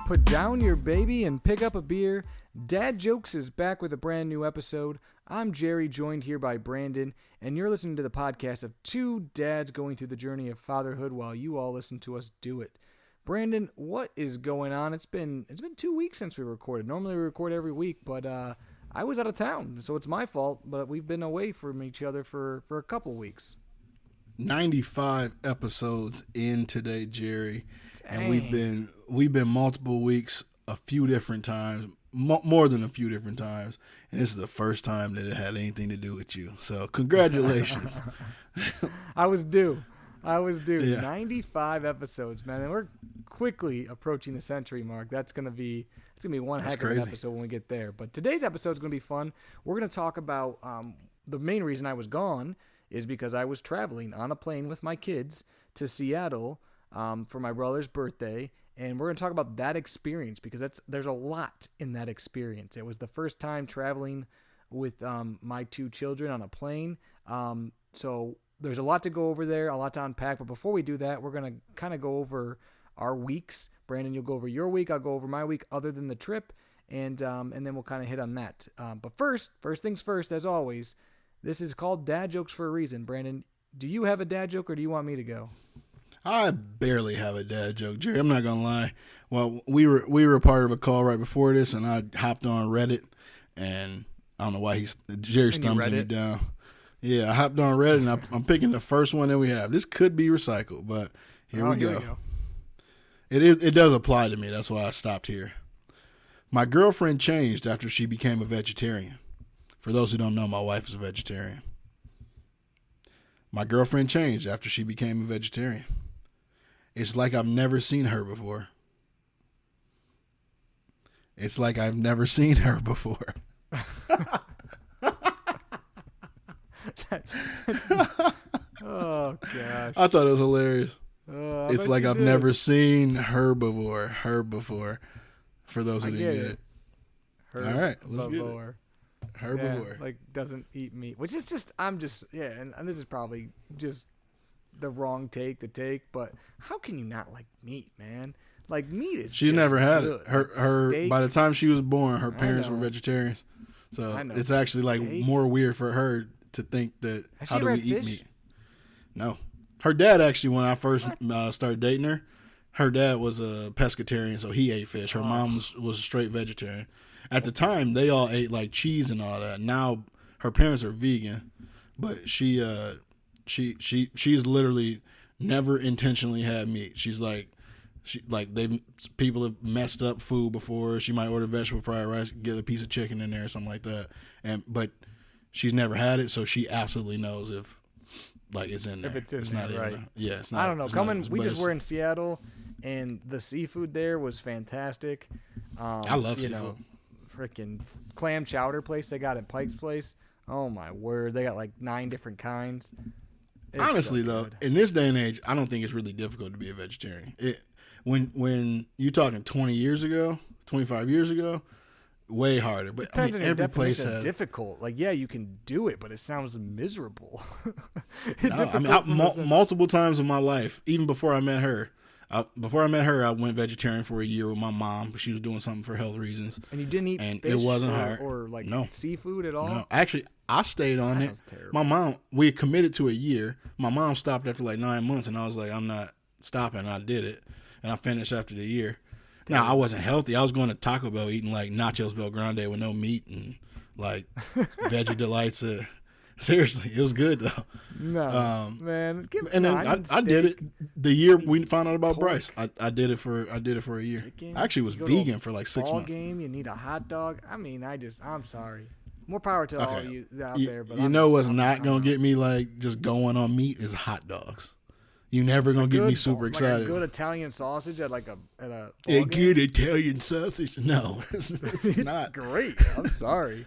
Put down your baby and pick up a beer. Dad Jokes is back with a brand new episode. I'm Jerry, joined here by Brandon, and you're listening to the podcast of two dads going through the journey of fatherhood while you all listen to us do it. Brandon, what is going on? It's been 2 weeks since we recorded. Normally we record every week, but I was out of town, so it's my fault, but we've been away from each other for a couple weeks. 95 episodes in today, Jerry. Dang. And we've been multiple weeks, a few different times, more than a few different times, and this is the first time that it had anything to do with you. So congratulations. I was due. Yeah. 95 episodes, man, and we're quickly approaching the century mark. It's gonna be one heck of an episode when we get there. But today's episode is gonna be fun. We're gonna talk about the main reason I was gone is because I was traveling on a plane with my kids to Seattle for my brother's birthday, and we're going to talk about that experience because there's a lot in that experience. It was the first time traveling with my two children on a plane, so there's a lot to go over there, a lot to unpack. But before we do that, we're going to kind of go over our weeks. Brandon, you'll go over your week, I'll go over my week other than the trip, and then we'll kind of hit on that. But first things first, as always, this is called Dad Jokes for a reason. Brandon, do you have a dad joke or do you want me to go? I barely have a dad joke, Jerry. I'm not going to lie. Well, we were part of a call right before this, and I hopped on Reddit, and I don't know why Jerry's thumbs me down. Yeah, I hopped on Reddit, and I'm picking the first one that we have. This could be recycled, but here we go. It does apply to me. That's why I stopped here. My girlfriend changed after she became a vegetarian. For those who don't know, my wife is a vegetarian. My girlfriend changed after she became a vegetarian. It's like I've never seen her before. It's like I've never seen her before. Oh, gosh. I thought it was hilarious. It's like I've never seen her before. For those who didn't get it. All right, let's get it. Herbivore. Like doesn't eat meat, which is just, and this is probably just the wrong take to take, but how can you not like meat, man? Like meat is She's just never had good. it. Her Steak, by the time she was born, her parents were vegetarians. So it's actually like more weird for her to think that how do we eat meat? No. Her dad actually, when I first started dating her dad was a pescatarian, so he ate fish. Her mom was a straight vegetarian. At the time, they all ate like cheese and all that. Now her parents are vegan, but she's literally never intentionally had meat. People have messed up food before. She might order vegetable fried rice, get a piece of chicken in there or something like that. But she's never had it, so she absolutely knows if it's in there. If it's not there, right? It's not. I don't know. We just were in Seattle, and the seafood there was fantastic. I love seafood. Freaking clam chowder place they got at Pike's Place. Oh my word, they got like 9 different kinds. Honestly, though, in this day and age, I don't think it's really difficult to be a vegetarian. When you're talking 20 years ago, 25 years ago, way harder. But depends on your every place has difficult. Like, yeah, you can do it, but it sounds miserable. Multiple times in my life, even before I met her. I went vegetarian for a year with my mom. She was doing something for health reasons. And you didn't eat and fish it wasn't hard. Or seafood at all? No, actually, I stayed on it. Terrible. My mom, we committed to a year. My mom stopped after like 9 months, and I was like, I'm not stopping. And I did it, and I finished after the year. Now, I wasn't healthy. I was going to Taco Bell eating like nachos Bel Grande with no meat and like veggie delights. Seriously, it was good though. No, man. And then I did it the year we found out about Bryce. I did it for a year. Chicken, I actually was vegan for like 6 months. Game, you need a hot dog. I mean, I'm sorry. More power to all of you out there. But what's not gonna get me like just going on meat is hot dogs. You never gonna get me super excited. A good Italian sausage at a good Italian sausage. No, it's not great. I'm sorry.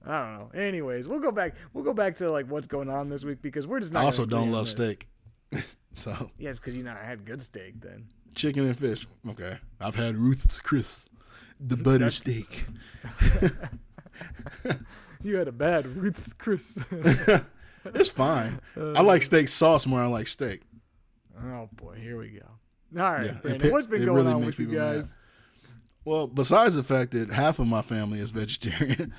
I don't know. Anyways, we'll go back to like what's going on this week because we're just not. I also don't love steak. So yeah, it's because I had good steak then. Chicken and fish. Okay, I've had Ruth's Chris, the butter steak. You had a bad Ruth's Chris. It's fine. I like steak sauce more than I like steak. Oh boy, here we go. All right, yeah, Brandon, what's been going really on with you guys? Well, besides the fact that half of my family is vegetarian,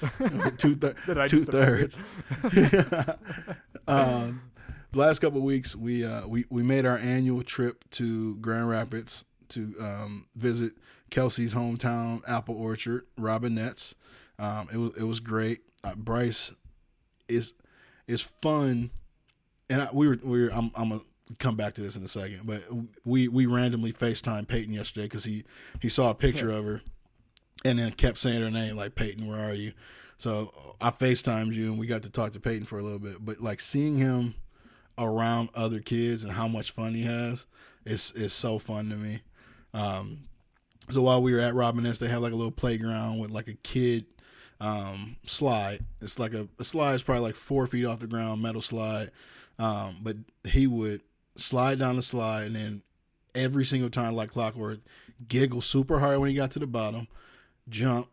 two-thirds. The last couple of weeks, we made our annual trip to Grand Rapids to visit Kelsey's hometown apple orchard, Robinette's. It was great. Bryce is fun, and I'm gonna come back to this in a second, but we randomly FaceTimed Peyton yesterday because he saw a picture of her, and then kept saying her name like, Peyton, where are you? So I FaceTimed you, and we got to talk to Peyton for a little bit. But like seeing him around other kids and how much fun he has is so fun to me. So while we were at Robinette's, they have like a little playground with like a kid slide. It's like a slide is probably like 4 feet off the ground, metal slide. But he would slide down the slide, and then every single time, like clockwork, giggle super hard when he got to the bottom, jump,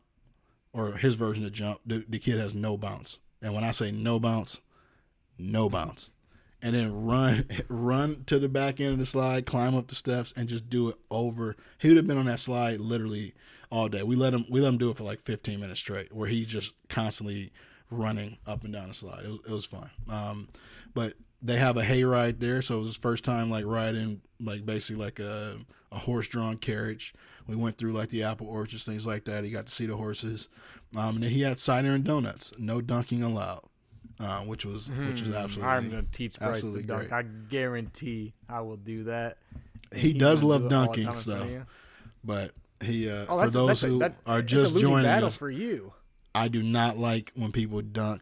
or his version of jump. The kid has no bounce. And when I say no bounce, no bounce. And then run to the back end of the slide, climb up the steps, and just do it over. He would have been on that slide literally all day. We let him do it for like 15 minutes straight, where he's just constantly running up and down the slide. It was fun. But they have a hayride there, so it was his first time like riding like basically like a horse-drawn carriage. We went through like the apple orchards, things like that. He got to see the horses, and then he had cider and donuts. No dunking allowed. Which was absolutely. I'm gonna teach Bryce to dunk. Great. I guarantee I will do that. He does love dunking stuff, but he for those who are just joining us, for you, I do not like when people dunk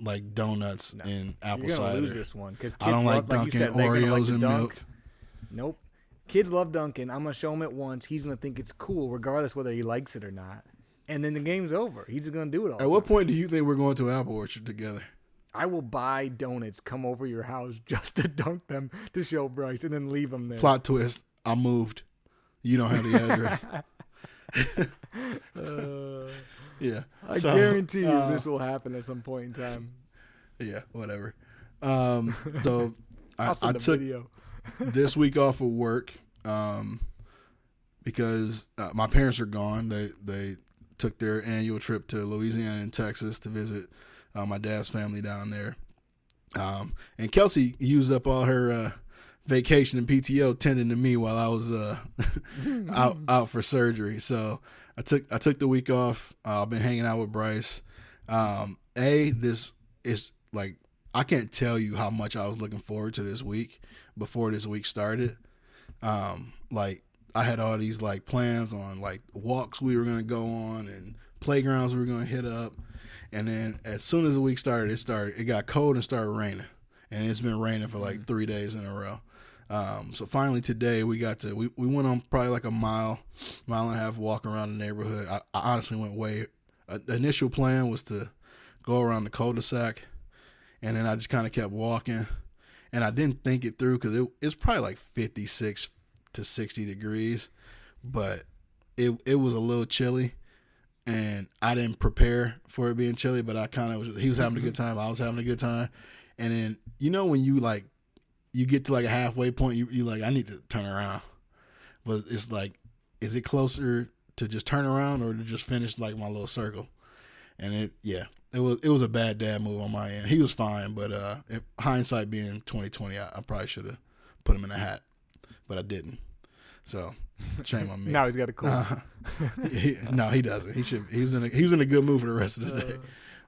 like donuts in apple cider. You're gonna lose this one because I don't like dunking Oreos in milk. Nope. Kids love dunking. I'm gonna show him it once. He's gonna think it's cool, regardless whether he likes it or not. And then the game's over. He's just going to do it all. At what point do you think we're going to an apple orchard together? I will buy donuts, come over your house just to dunk them to show Bryce, and then leave them there. Plot twist, I moved. You don't have the address. Yeah. I guarantee you this will happen at some point in time. Yeah, whatever. So I took video. this week off of work because my parents are gone. They took their annual trip to Louisiana and Texas to visit my dad's family down there. And Kelsey used up all her vacation and PTO tending to me while I was out for surgery. So I took the week off. I've been hanging out with Bryce. This is like, I can't tell you how much I was looking forward to this week before this week started. Like, I had all these like plans on like walks we were going to go on and playgrounds we were going to hit up. And then as soon as the week started, it got cold and started raining. And it's been raining for like 3 days in a row. So finally today we went on probably like a mile and a half walk around the neighborhood. I honestly went the initial plan was to go around the cul-de-sac, and then I just kind of kept walking, and I didn't think it through because it's probably like 56 to 60 degrees, but it was a little chilly, and I didn't prepare for it being chilly, but he was having a good time, I was having a good time. And then, you know, when you like, you get to like a halfway point, you like, I need to turn around, but it's like, is it closer to just turn around or to just finish like my little circle? And it was a bad dad move on my end. He was fine, but hindsight being 2020, I probably should have put him in a hat, but I didn't. So shame on me. Now he's got a cool. No, he doesn't. He was in a good mood for the rest of the day,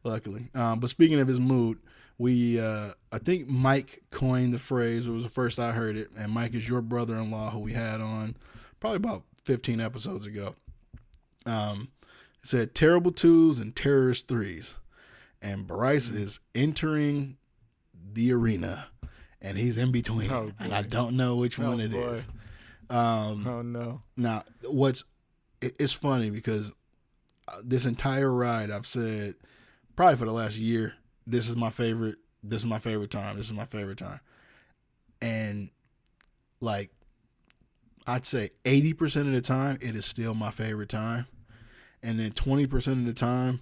luckily. But speaking of his mood, I think Mike coined the phrase. It was the first I heard it, and Mike is your brother-in-law who we had on probably about 15 episodes ago. It said terrible twos and terrorist threes, and Bryce is entering the arena, and he's in between, and I don't know which one it is. Oh no! Now, it's funny because this entire ride, I've said probably for the last year, this is my favorite. This is my favorite time. This is my favorite time, and like I'd say 80% of the time, it is still my favorite time, and then 20% of the time,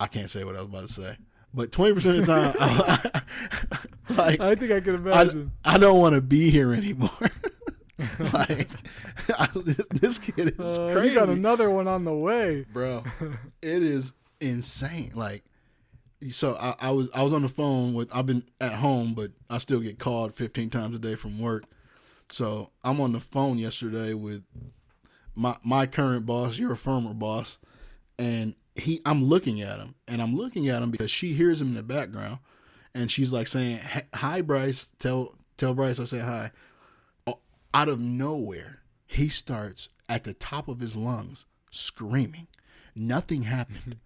I can't say what I was about to say, but 20% of the time, like I think I can imagine. I don't want to be here anymore. Like, this kid is crazy. You got another one on the way, bro. It is insane. Like, so I was on the phone with. I've been at home, but I still get called 15 times a day from work. So I'm on the phone yesterday with my current boss, your former boss, and I'm looking at him because she hears him in the background, and she's like saying, "Hi, Bryce. Tell Bryce I say hi." Out of nowhere, he starts at the top of his lungs screaming. Nothing happened.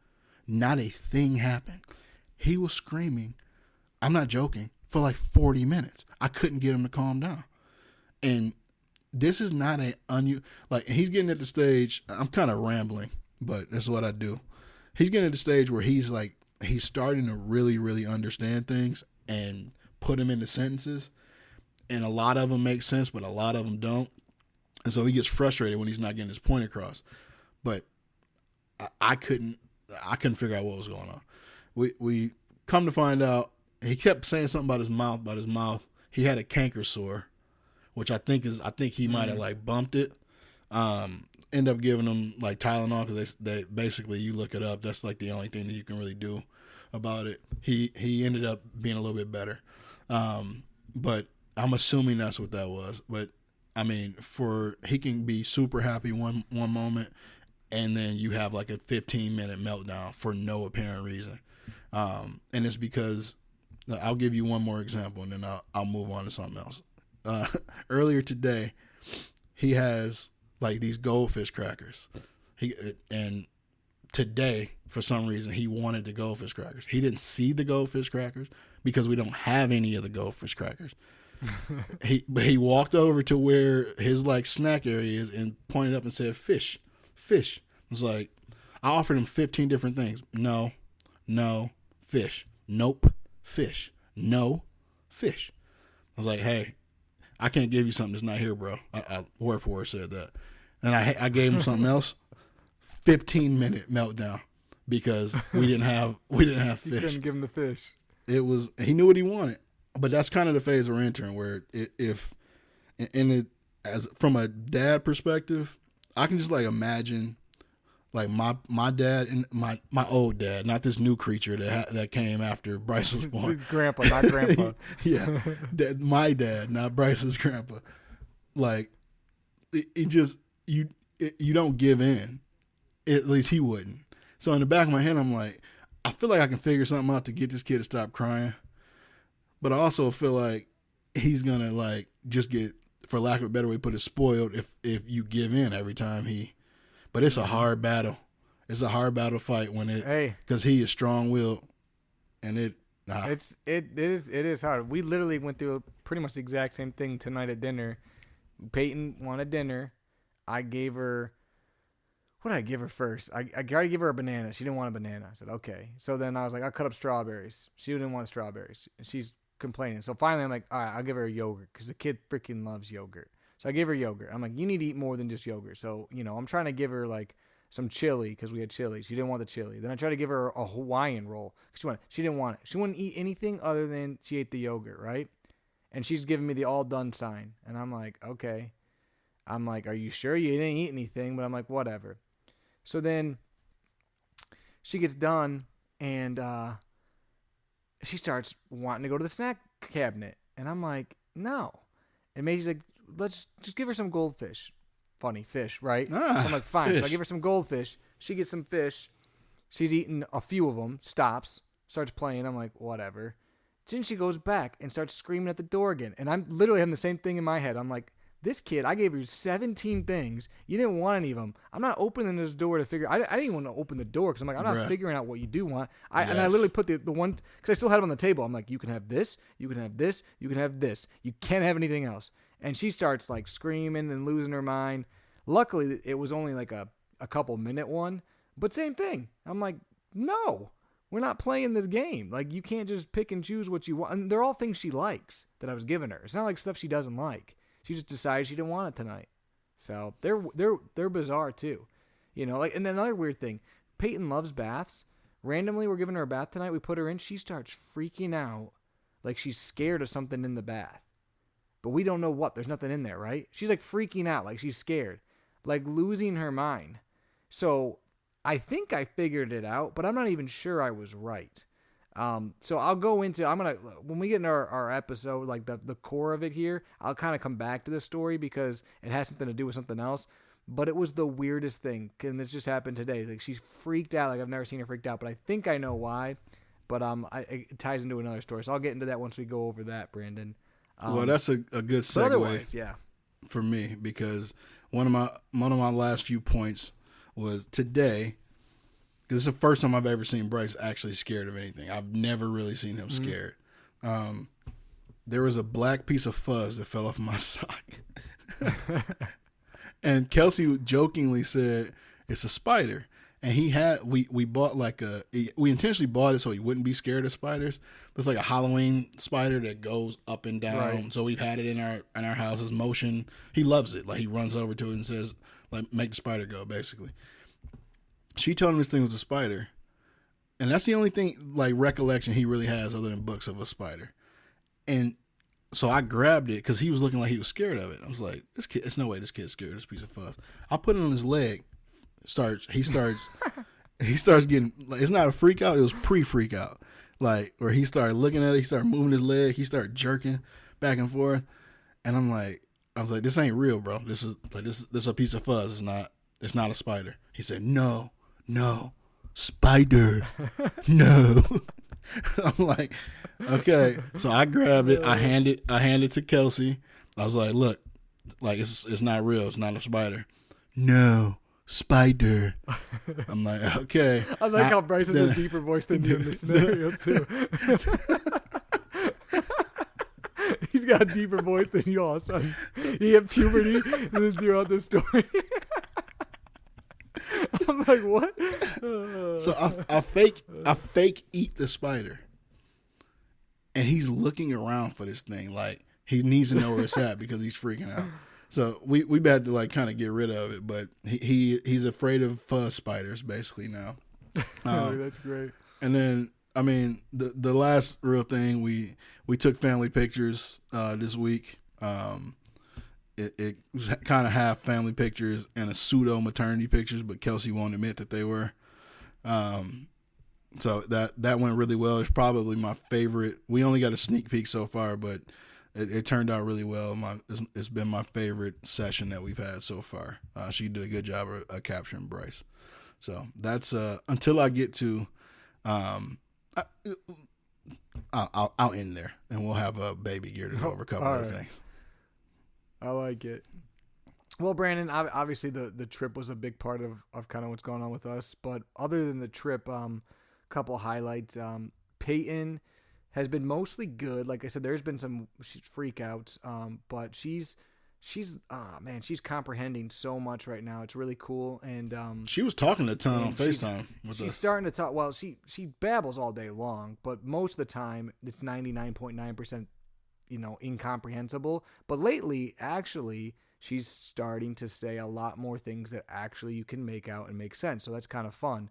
Not a thing happened. He was screaming, I'm not joking, for like 40 minutes. I couldn't get him to calm down. And this is not like, he's getting at the stage, I'm kind of rambling, but that's what I do. He's getting at the stage where he's starting to really, really understand things and put them into sentences. And a lot of them make sense, but a lot of them don't. And so he gets frustrated when he's not getting his point across. But I couldn't figure out what was going on. We come to find out, he kept saying something about his mouth. He had a canker sore, which I think he might have like bumped it. End up giving him like Tylenol, because they basically, you look it up, that's like the only thing that you can really do about it. He ended up being a little bit better. But I'm assuming that's what that was. But I mean, he can be super happy one moment, and then you have like a 15-minute meltdown for no apparent reason. And it's because, I'll give you one more example, and then I'll move on to something else. Earlier today, he has like these goldfish crackers. And today, for some reason, he wanted the goldfish crackers. He didn't see the goldfish crackers because we don't have any of the goldfish crackers. But he walked over to where his like snack area is and pointed up and said, fish. It was like, I offered him 15 different things. No, fish. Nope, fish. No, fish. I was like, hey, I can't give you something that's not here, bro. I word for word said that. And I gave him something else. 15-minute meltdown because we didn't have fish. You couldn't give him the fish. He knew what he wanted. But that's kind of the phase we're entering, where from a dad perspective, I can just like imagine like my dad and my old dad, not this new creature that came after Bryce was born. Grandpa, not grandpa. Yeah, my dad, not Bryce's grandpa. Like you don't give in. At least he wouldn't. So in the back of my head, I'm like, I feel like I can figure something out to get this kid to stop crying. But I also feel like he's going to like just get, for lack of a better way to put it, spoiled if you give in every time but it's a hard battle. It's a hard battle fight because he is strong-willed, and it is hard. We literally went through pretty much the exact same thing tonight at dinner. Peyton wanted dinner. I gave her, what did I give her first? I gotta give her a banana. She didn't want a banana. I said, okay. So then I was like, I'll cut up strawberries. She didn't want strawberries. She's complaining. So finally I'm like, all right, I'll give her a yogurt because the kid freaking loves yogurt. So I gave her yogurt. I'm like, you need to eat more than just yogurt. So, I'm trying to give her like some chili because we had chili. She didn't want the chili. Then I tried to give her a Hawaiian roll. She didn't want it. She wouldn't eat anything other than she ate the yogurt, right? And she's giving me the all done sign. And I'm like, okay. I'm like, are you sure you didn't eat anything? But I'm like, whatever. So then she gets done and she starts wanting to go to the snack cabinet. And I'm like, no. And Maisie's like, let's just give her some goldfish. Funny, fish, right? So I'm like, fine. Fish. So I give her some goldfish. She gets some fish. She's eaten a few of them, stops, starts playing. I'm like, whatever. Then she goes back and starts screaming at the door again. And I'm literally having the same thing in my head. I'm like, this kid, I gave her 17 things. You didn't want any of them. I'm not opening this door to figure. I didn't even want to open the door because I'm like, I'm not figuring out what you do want. And I literally put the one, because I still had it on the table. I'm like, you can have this, you can have this, you can have this. You can't have anything else. And she starts like screaming and losing her mind. Luckily, it was only like a couple minute one, but same thing. I'm like, no, we're not playing this game. Like, you can't just pick and choose what you want. And they're all things she likes that I was giving her. It's not like stuff she doesn't like. She just decided she didn't want it tonight. So they're bizarre too. Like, and then another weird thing, Peyton loves baths. Randomly, we're giving her a bath tonight. We put her in. She starts freaking out like she's scared of something in the bath. but we don't know what. There's nothing in there, right? She's like freaking out, like she's scared, like losing her mind. So I think I figured it out, but I'm not even sure I was right. So I'll go into, when we get in our episode, like the core of it here, I'll kind of come back to this story because it has something to do with something else. But it was the weirdest thing, and this just happened today. Like she's freaked out, like I've never seen her freaked out. But I think I know why. But it ties into another story, so I'll get into that once we go over that, Brandon. Well, that's a good segue. Yeah, for me, because one of my last few points was today. Because it's the first time I've ever seen Bryce actually scared of anything. I've never really seen him scared. There was a black piece of fuzz that fell off my sock. And Kelsey jokingly said, it's a spider. And we bought we intentionally bought it so he wouldn't be scared of spiders. But it's like a Halloween spider that goes up and down. Right. So we've had it in our house's motion. He loves it. Like he runs over to it and says, like, make the spider go, basically. She told him this thing was a spider. And that's the only thing, like, recollection he really has other than books of a spider. And so I grabbed it because he was looking like he was scared of it. I was like, there's no way this kid's scared of this piece of fuzz. I put it on his leg. He starts getting, like, it's not a freak out. It was pre-freak out. Like, where he started looking at it. He started moving his leg. He started jerking back and forth. And I was like, this ain't real, bro. This is a piece of fuzz. It's not a spider. He said, no, spider, no. I'm like, okay. So I grabbed it. I handed it to Kelsey. I was like, look, like it's not real. It's not a spider. No, spider. I'm like, okay. I like how Bryce has a deeper voice than you in this scenario too. He's got a deeper voice than you all, son. He had puberty and then throughout the story. I'm like, what? So I fake eat the spider. And he's looking around for this thing. Like, he needs to know where it's at because he's freaking out. So we had to, like, kind of get rid of it. But he's afraid of fuzz spiders, basically, now. That's great. And then, I mean, the last real thing, we took family pictures this week. It was kind of half family pictures and a pseudo maternity pictures, but Kelsey won't admit that they were. So that went really well. It's probably my favorite. We only got a sneak peek so far, but it turned out really well. It's been my favorite session that we've had so far. She did a good job of capturing Bryce. So that's until I get to. I'll end there, and we'll have a baby gear to go over a couple other things. I like it. Well, Brandon, obviously the trip was a big part of kind of what's going on with us. But other than the trip, couple highlights. Peyton has been mostly good. Like I said, there's been some freakouts, but she's comprehending so much right now. It's really cool. And she was talking a ton on FaceTime with us. She's starting to talk. Well, she babbles all day long, but most of the time it's 99.9%, incomprehensible. But lately, actually, she's starting to say a lot more things that actually you can make out and make sense. So that's kind of fun.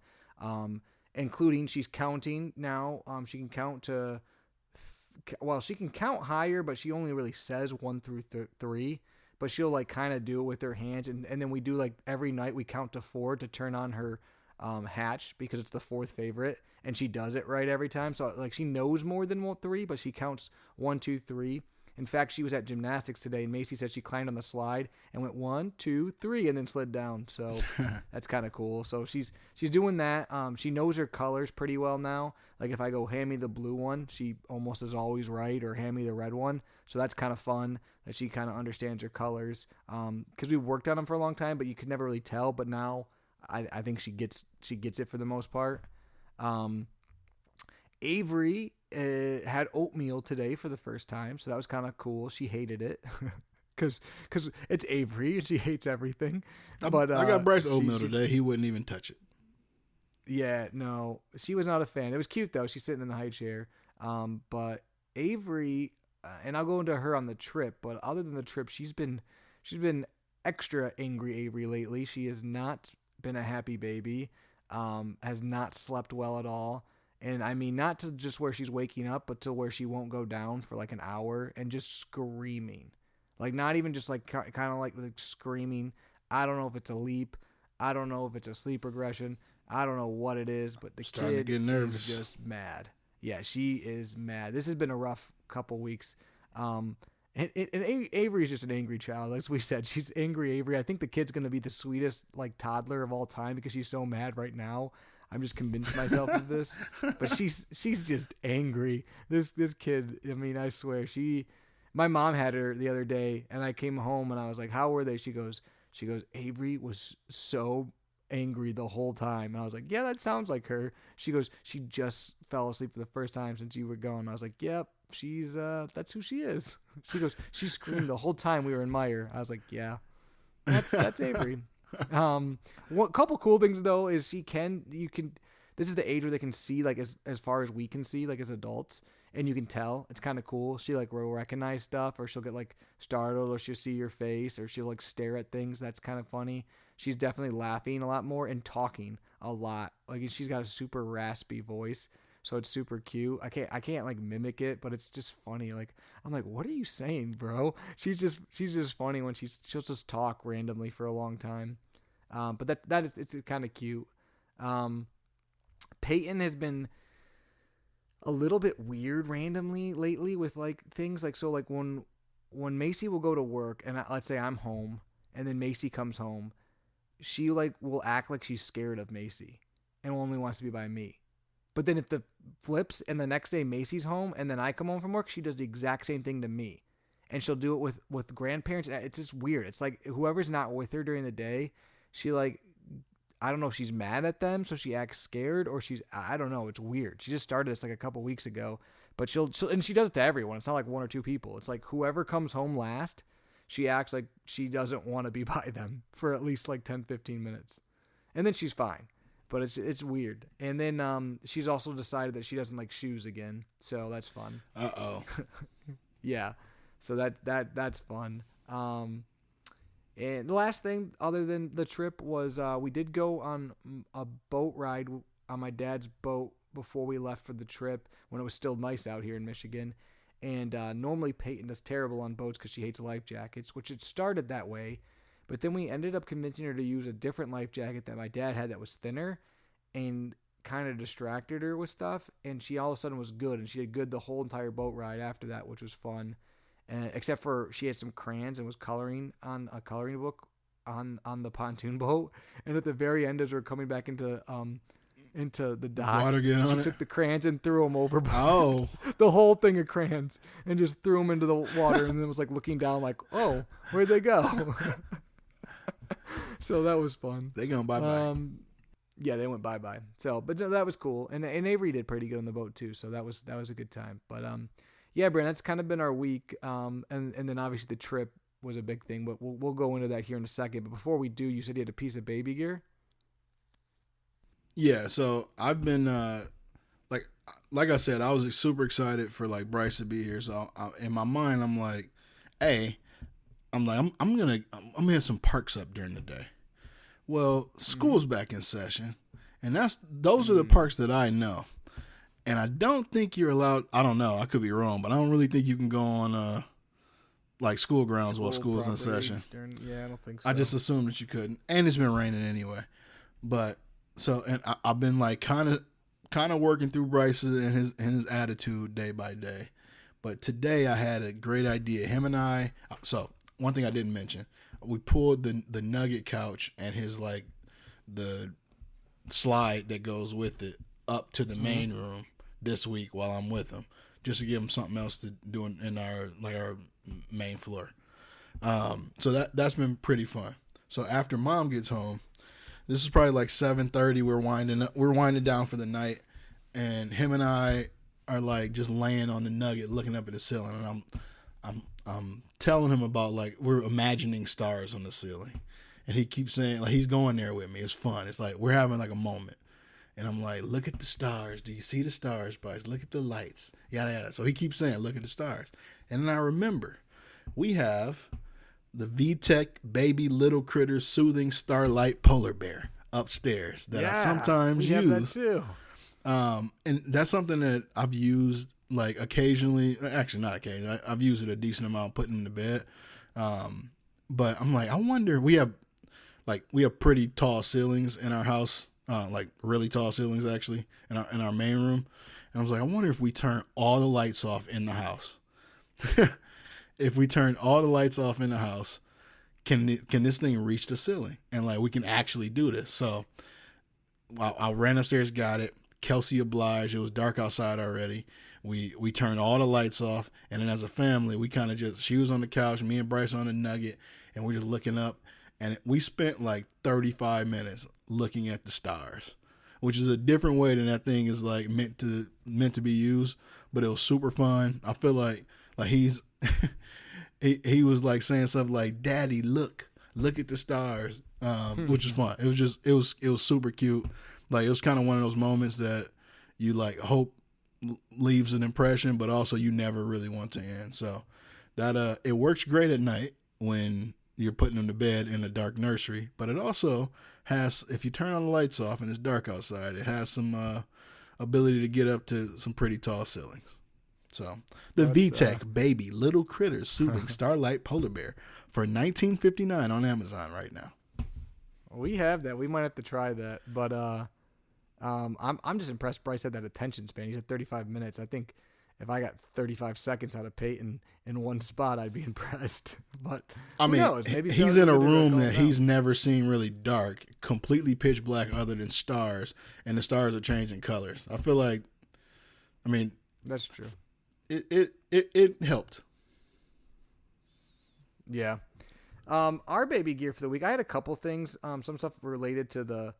Including she's counting now. She can count to, she can count higher, but she only really says 1 through 3. But she'll like kind of do it with her hands, and then we do like every night we count to 4 to turn on her hatch because it's the 4th favorite, and she does it right every time. So like she knows more than 3, but she counts 1, 2, 3. In fact, she was at gymnastics today, and Macy said she climbed on the slide and went 1, 2, 3, and then slid down. So that's kind of cool. So she's doing that. She knows her colors pretty well now. Like if I go, hand me the blue one, she almost is always right, or hand me the red one. So that's kind of fun that she kind of understands her colors. Because we worked on them for a long time, but you could never really tell. But now I think she gets it for the most part. Avery had oatmeal today for the first time, so that was kind of cool. She hated it because it's Avery and she hates everything. But I got Bryce oatmeal today. He wouldn't even touch it. Yeah, no, she was not a fan. It was cute though. She's sitting in the high chair. But Avery, and I'll go into her on the trip. But other than the trip, she's been extra angry Avery lately. She has not been a happy baby. Has not slept well at all. And I mean, not to just where she's waking up, but to where she won't go down for like an hour and just screaming. Like not even just like kind of like screaming. I don't know if it's a leap. I don't know if it's a sleep regression. I don't know what it is, but the starting kid to get nervous. is just mad. Yeah, she is mad. This has been a rough couple weeks. And Avery's just an angry child. As we said, she's angry Avery. I think the kid's going to be the sweetest like toddler of all time because she's so mad right now. I'm just convinced myself of this. But she's just angry. This kid, I mean, I swear, my mom had her the other day, and I came home, and I was like, how were they? She goes, Avery was so angry the whole time. And I was like, yeah, that sounds like her. She goes, she just fell asleep for the first time since you were gone. I was like, yep, she's, that's who she is. She goes, she screamed the whole time we were in Meyer. I was like, yeah, that's Avery. One couple cool things though is this is the age where they can see like as far as we can see like as adults, and you can tell. It's kind of cool. She like will recognize stuff, or she'll get like startled, or she'll see your face, or she'll like stare at things. That's kind of funny. She's definitely laughing a lot more and talking a lot. Like she's got a super raspy voice, so it's super cute. I can't like mimic it, but it's just funny. Like I'm like, what are you saying, bro? She's just funny when she'll just talk randomly for a long time. But it's kind of cute. Peyton has been a little bit weird randomly lately with like things like, so like when Macy will go to work and let's say I'm home and then Macy comes home, she like will act like she's scared of Macy and only wants to be by me. But then if the flips and the next day Macy's home and then I come home from work, she does the exact same thing to me. And she'll do it with grandparents. It's just weird. It's like whoever's not with her during the day, she like, I don't know if she's mad at them, so she acts scared, or I don't know. It's weird. She just started this like a couple weeks ago, but she'll and she does it to everyone. It's not like one or two people. It's like whoever comes home last, she acts like she doesn't want to be by them for at least like 10, 15 minutes. And then she's fine. But it's weird. And then she's also decided that she doesn't like shoes again. So that's fun. Uh-oh. Yeah. So that's fun. And the last thing other than the trip was we did go on a boat ride on my dad's boat before we left for the trip when it was still nice out here in Michigan. And normally Peyton does terrible on boats because she hates life jackets, which it started that way. But then we ended up convincing her to use a different life jacket that my dad had that was thinner and kind of distracted her with stuff. And she all of a sudden was good. And she did good the whole entire boat ride after that, which was fun. Except for she had some crayons and was coloring on a coloring book on the pontoon boat. And at the very end, as we're coming back into the dock, water get on she it? took the crayons and threw them overboard. Oh. The whole thing of crayons and just threw them into the water, and then was like looking down like, oh, where'd they go? So that was fun. They going bye-bye. Yeah, they went bye-bye. So, but no, that was cool. And Avery did pretty good on the boat too. So that was a good time. But, yeah, Brandon, that's kind of been our week. And then obviously the trip was a big thing, but we'll go into that here in a second. But before we do, you said you had a piece of baby gear. Yeah. So I've been, like I said, I was super excited for like Bryce to be here. So in my mind, I'm like, hey, I'm gonna hit some parks up during the day. Well, school's back in session, and those are the parks that I know. And I don't think you're allowed. I don't know. I could be wrong, but I don't really think you can go on like school grounds while school's in session. Yeah, I don't think so. I just assumed that you couldn't, and it's been raining anyway. But so, and I've been like kind of working through Bryce and his attitude day by day. But today I had a great idea. Him and I. So one thing I didn't mention, we pulled the Nugget couch and his like the slide that goes with it up to the main room this week while I'm with him, just to give him something else to do in our main floor. So that's been pretty fun. So after Mom gets home, this is probably like 7:30. We're winding down for the night, and him and I are like just laying on the Nugget, looking up at the ceiling, and I'm telling him about like we're imagining stars on the ceiling, and he keeps saying like he's going there with me. It's fun. It's like we're having like a moment. And I'm like, look at the stars. Do you see the stars, Bryce? Look at the lights. Yada, yada. So he keeps saying, look at the stars. And then I remember, we have the VTech Baby Little Critter Soothing Starlight Polar Bear upstairs that I sometimes use. Have that too. And that's something that I've used like occasionally. Actually, not occasionally. I've used it a decent amount putting in the bed. But I'm like, I wonder, we have pretty tall ceilings in our house, like really tall ceilings actually in our main room. And I was like, I wonder if we turn all the lights off in the house. If we turn all the lights off in the house, can this thing reach the ceiling? And like, we can actually do this. So I ran upstairs, got it. Kelsey obliged. It was dark outside already. We turned all the lights off, and then as a family, we kind of she was on the couch, me and Bryce on the nugget, and we're just looking up, and we spent like 35 minutes looking at the stars, which is a different way than that thing is like meant to be used, but it was super fun. I feel like he's he was like saying something like, "Daddy, look at the stars," which is fun. It was super cute. Like, it was kind of one of those moments that you like hope leaves an impression, but also you never really want to end. So that it works great at night when you're putting them to bed in a dark nursery, but it also has, if you turn all the lights off and it's dark outside, it has some ability to get up to some pretty tall ceilings. So the VTech Baby Little Critters Soothing Starlight Polar Bear for $19.59 on Amazon right now. We have that. We might have to try that, but I'm just impressed. Bryce had that attention span. He said 35 minutes. I think if I got 35 seconds out of Peyton in one spot, I'd be impressed. But I mean, maybe he's in a room that he's never seen really dark, completely pitch black, other than stars, and the stars are changing colors. I feel like, I mean, that's true. It helped. Yeah. Our baby gear for the week, I had a couple things, some stuff related to the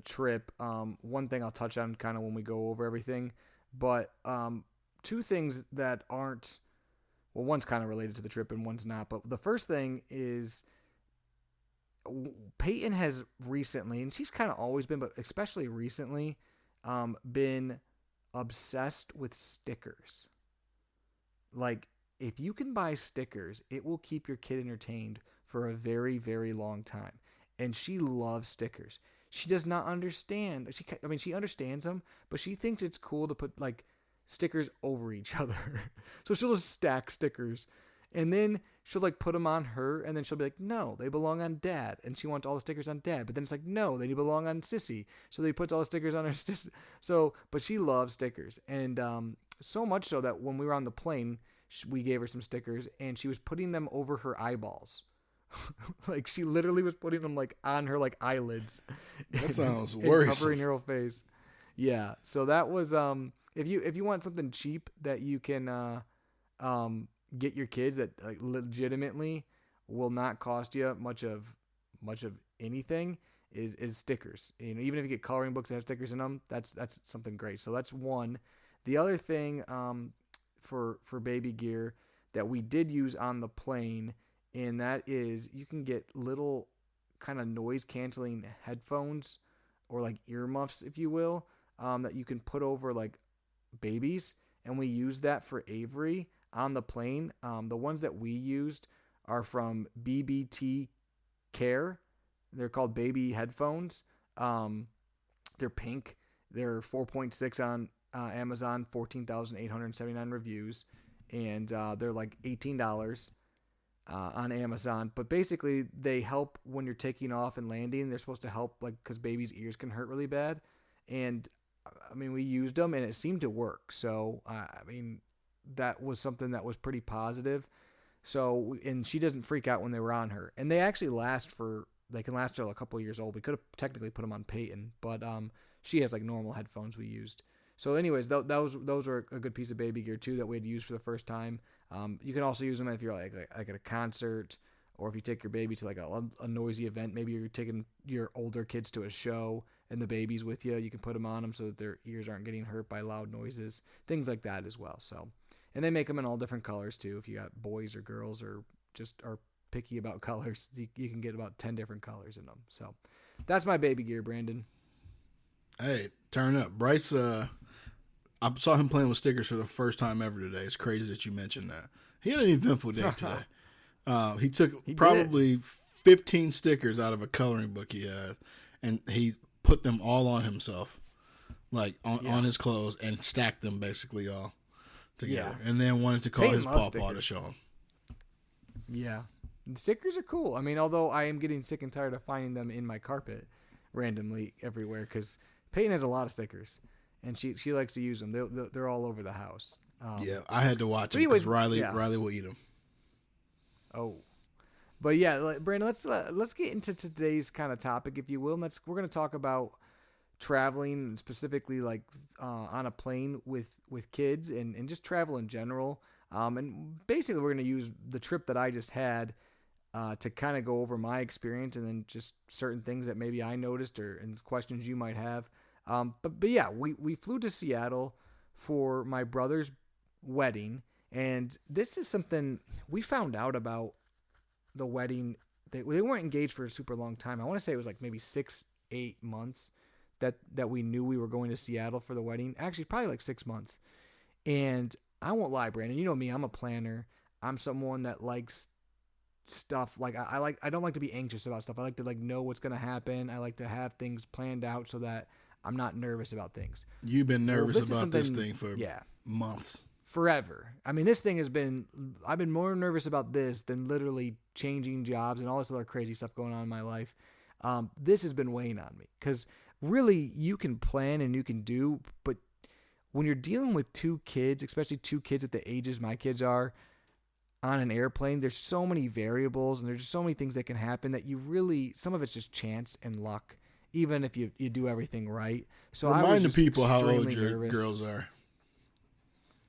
trip. One thing I'll touch on kind of when we go over everything, but two things that aren't, well, one's kind of related to the trip and one's not. But the first thing is Peyton has recently, and she's kind of always been, but especially recently, been obsessed with stickers. Like, if you can buy stickers, it will keep your kid entertained for a very, very long time. And she loves stickers. She does not understand. She understands them, but she thinks it's cool to put like stickers over each other. So she'll just stack stickers, and then she'll like put them on her, and then she'll be like, "No, they belong on Dad," and she wants all the stickers on Dad. But then it's like, "No, they belong on Sissy," so they puts all the stickers on her sister. So, but she loves stickers, and so much so that when we were on the plane, we gave her some stickers, and she was putting them over her eyeballs. Like, she literally was putting them like on her like eyelids. That sounds worrisome. Covering her whole face. Yeah. So that was if you want something cheap that you can get your kids that like legitimately will not cost you much of anything is stickers. You know, even if you get coloring books that have stickers in them, that's something great. So that's one. The other thing for baby gear that we did use on the plane, and that is you can get little kind of noise canceling headphones or like earmuffs, if you will, that you can put over like babies. And we used that for Avery on the plane. The ones that we used are from BBT Care. They're called baby headphones. They're pink. They're 4.6 on Amazon, 14,879 reviews, and they're like $18 on Amazon. But basically, they help when you're taking off and landing. They're supposed to help, like, because babies' ears can hurt really bad. And I mean, we used them, and it seemed to work. So I mean, that was something that was pretty positive. So, and she doesn't freak out when they were on her, and they actually they can last till a couple of years old. We could have technically put them on Peyton, but she has like normal headphones we used. So anyways, those are a good piece of baby gear too that we had used for the first time. You can also use them if you're like at a concert, or if you take your baby to like a noisy event. Maybe you're taking your older kids to a show and the baby's with you. You can put them on them so that their ears aren't getting hurt by loud noises, things like that as well. So, and they make them in all different colors too. If you got boys or girls or just are picky about colors, you can get about 10 different colors in them. So that's my baby gear, Brandon. Hey, turn up. Bryce, I saw him playing with stickers for the first time ever today. It's crazy that you mentioned that. He had an eventful day today. He took probably 15 stickers out of a coloring book he had, and he put them all on himself, like on his clothes, and stacked them basically all together. Yeah. And then wanted to call his pawpaw to show him. Yeah. The stickers are cool. I mean, although I am getting sick and tired of finding them in my carpet randomly everywhere because Peyton has a lot of stickers, and she likes to use them. They're all over the house. Yeah, I had to watch them because Riley will eat them. Oh. But yeah, Brandon, let's get into today's kind of topic, if you will. We're going to talk about traveling, specifically like on a plane with kids and just travel in general. And basically, we're going to use the trip that I just had to kind of go over my experience and then just certain things that maybe I noticed and questions you might have. But yeah, we flew to Seattle for my brother's wedding, and this is something we found out about the wedding. They weren't engaged for a super long time. I want to say it was like maybe 6-8 months that we knew we were going to Seattle for the wedding. Actually, probably like 6 months. And I won't lie, Brandon, you know me, I'm a planner. I'm someone that likes stuff. Like I don't like to be anxious about stuff. I like to know what's going to happen. I like to have things planned out so that I'm not nervous about things. You've been nervous about this thing for months. Forever. I mean, I've been more nervous about this than literally changing jobs and all this other crazy stuff going on in my life. This has been weighing on me because really you can plan and you can do, but when you're dealing with 2 kids, especially 2 kids at the ages my kids are on an airplane, there's so many variables and there's just so many things that can happen that some of it's just chance and luck, even if you do everything right. So remind the people how old your girls are.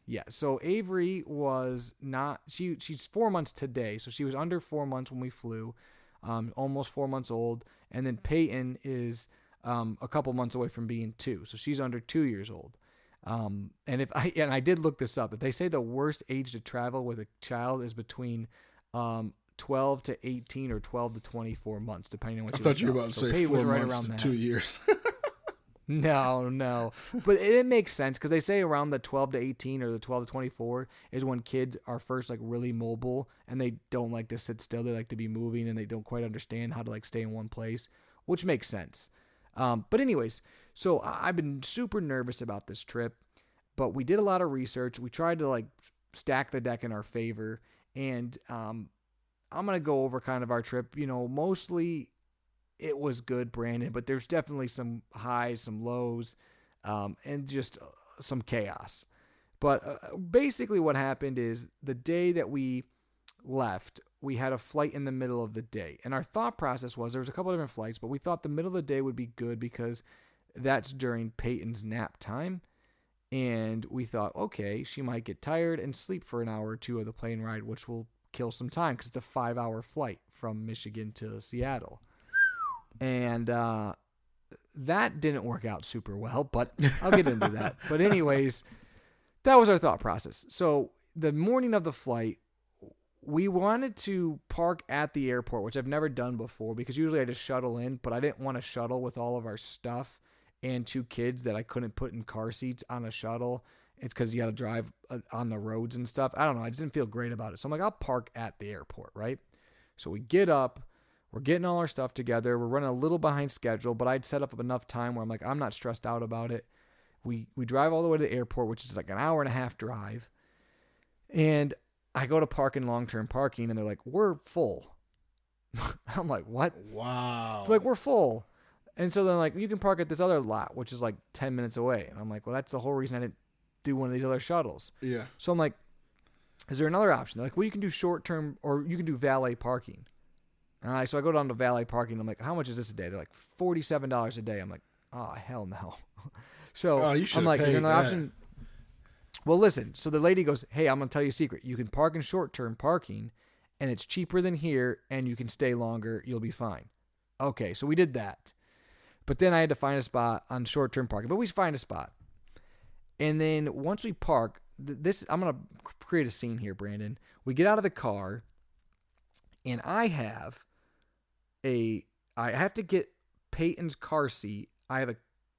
Yeah, so Avery was not, she's 4 months today, so she was under 4 months when we flew, almost 4 months old, and then Peyton is a couple months away from being 2, so she's under 2 years old. And I did look this up. If they say the worst age to travel with a child is between 12 to 18 or 12 to 24 months, depending on what you thought you were about to say Peyton 4 months to 2 years. No. But it makes sense because they say around the 12 to 18 or the 12 to 24 is when kids are first like really mobile and they don't like to sit still. They like to be moving and they don't quite understand how to like stay in one place, which makes sense. But anyways, so I've been super nervous about this trip, but we did a lot of research. We tried to like stack the deck in our favor, and I'm going to go over kind of our trip. You know, mostly it was good, Brandon, but there's definitely some highs, some lows, and just some chaos. But basically what happened is the day that we left, we had a flight in the middle of the day. And our thought process was there was a couple of different flights, but we thought the middle of the day would be good because that's during Peyton's nap time. And we thought, okay, she might get tired and sleep for an hour or 2 of the plane ride, which will kill some time because it's a 5-hour flight from Michigan to Seattle. And that didn't work out super well, but I'll get into that. But anyways, that was our thought process. So the morning of the flight, we wanted to park at the airport, which I've never done before because usually I just shuttle in, but I didn't want to shuttle with all of our stuff and 2 kids that I couldn't put in car seats on a shuttle. It's because you got to drive on the roads and stuff. I don't know. I just didn't feel great about it. So I'm like, I'll park at the airport, right? So we get up. We're getting all our stuff together. We're running a little behind schedule, but I'd set up enough time where I'm like, I'm not stressed out about it. We drive all the way to the airport, which is like an hour and a half drive. And I go to park in long-term parking, and they're like, we're full. I'm like, what? Wow. They're like, we're full. And so they're like, you can park at this other lot, which is like 10 minutes away. And I'm like, well, that's the whole reason I didn't do one of these other shuttles. Yeah. So I'm like, is there another option? They're like, well, you can do short-term or you can do valet parking. And so I go down to valet parking. I'm like, how much is this a day? They're like $47 a day. I'm like, oh, hell no. So I'm like, is there another option? Well, listen. So the lady goes, hey, I'm going to tell you a secret. You can park in short-term parking, and it's cheaper than here, and you can stay longer. You'll be fine. Okay, so we did that. But then I had to find a spot on short-term parking. But we find a spot. And then once we park, I'm going to create a scene here, Brandon. We get out of the car, and I have to get Peyton's car seat. I have a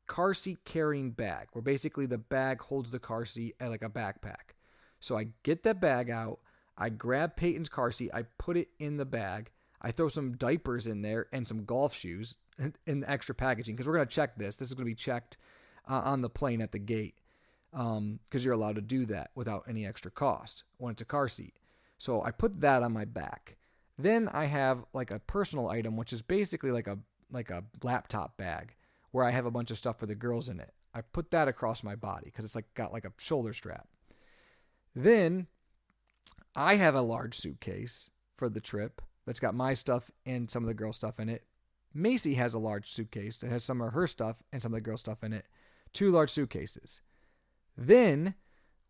car seat carrying bag where basically the bag holds the car seat like a backpack. So I get that bag out. I grab Peyton's car seat. I put it in the bag. I throw some diapers in there and some golf shoes in the extra packaging because we're going to check this. This is going to be checked on the plane at the gate because you're allowed to do that without any extra cost when it's a car seat. So I put that on my back. Then I have like a personal item, which is basically like a laptop bag where I have a bunch of stuff for the girls in it. I put that across my body because it's like got like a shoulder strap. Then I have a large suitcase for the trip that's got my stuff and some of the girl stuff in it. Macy has a large suitcase that has some of her stuff and some of the girl stuff in it. 2 large suitcases. Then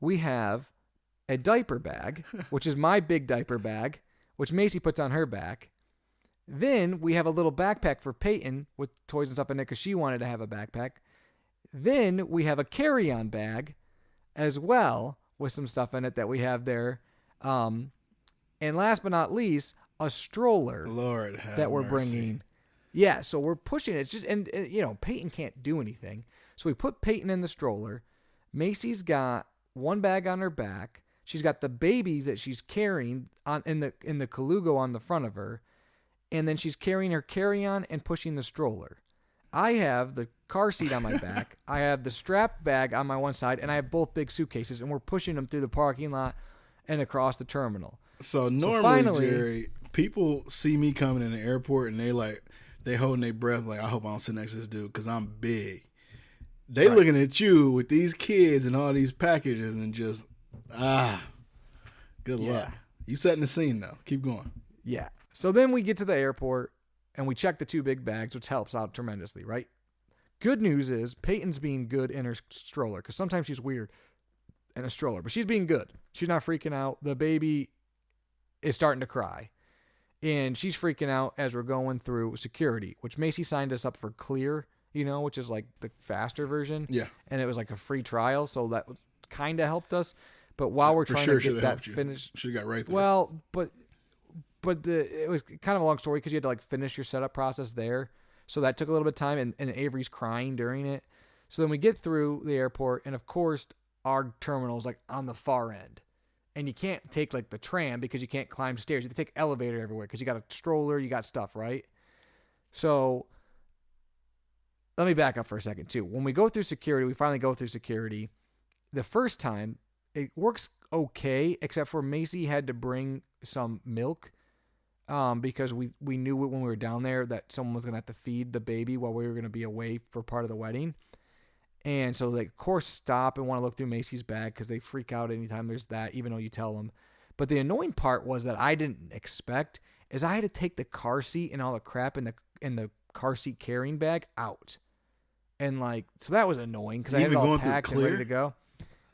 we have a diaper bag, which is my big diaper bag, which Macy puts on her back. Then we have a little backpack for Peyton with toys and stuff in it because she wanted to have a backpack. Then we have a carry-on bag as well with some stuff in it that we have there. And last but not least, a stroller that we're bringing. Yeah, so we're pushing it. It's just and Peyton can't do anything. So we put Peyton in the stroller. Macy's got one bag on her back. She's got the baby that she's carrying in the Kalugo on the front of her. And then she's carrying her carry-on and pushing the stroller. I have the car seat on my back. I have the strap bag on my one side, and I have both big suitcases, and we're pushing them through the parking lot and across the terminal. So normally, Jerry, people see me coming in the airport, and they holding their breath like, I hope I don't sit next to this dude because I'm big. They looking at you with these kids and all these packages and just, good luck. You setting the scene, though. Keep going. Yeah. So then we get to the airport, and we check the 2 big bags, which helps out tremendously, right? Good news is Peyton's being good in her stroller because sometimes she's weird in a stroller, but she's being good. She's not freaking out. The baby is starting to cry, and she's freaking out as we're going through security, which Macy signed us up for Clear, which is like the faster version. Yeah. And it was like a free trial, so that kind of helped us. But while we're trying to get that finished, should have got right there. Well, but it was kind of a long story because you had to like finish your setup process there. So that took a little bit of time, and Avery's crying during it. So then we get through the airport, and of course, our terminal is like on the far end. And you can't take like the tram because you can't climb stairs. You have to take elevator everywhere because you got a stroller, you got stuff, right? So let me back up for a second too. When we go through security, we finally go through security. The first time, it works okay, except for Macy had to bring some milk. Because we knew when we were down there that someone was going to have to feed the baby while we were going to be away for part of the wedding. And so they, of course, stop and want to look through Macy's bag because they freak out anytime there's that, even though you tell them. But the annoying part was that I didn't expect is I had to take the car seat and all the crap in the car seat carrying bag out. And so that was annoying because I had it all packed and ready to go.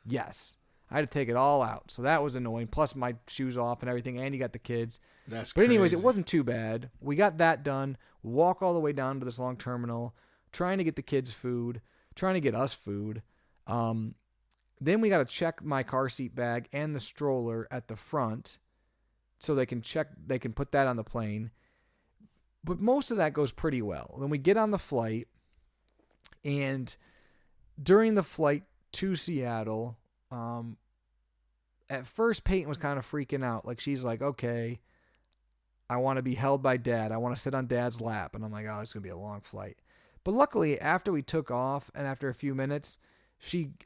Yes. I had to take it all out. So that was annoying. Plus my shoes off and everything. And you got the kids. But anyways, it wasn't too bad. We got that done. Walk all the way down to this long terminal. Trying to get the kids food. Trying to get us food. Then we got to check my car seat bag and the stroller at the front. So they can put that on the plane. But most of that goes pretty well. Then we get on the flight. And during the flight to Seattle, at first Peyton was kind of freaking out. Like she's like, okay, I want to be held by Dad. I want to sit on Dad's lap. And I'm like, oh, it's going to be a long flight. But luckily, after we took off and after a few minutes,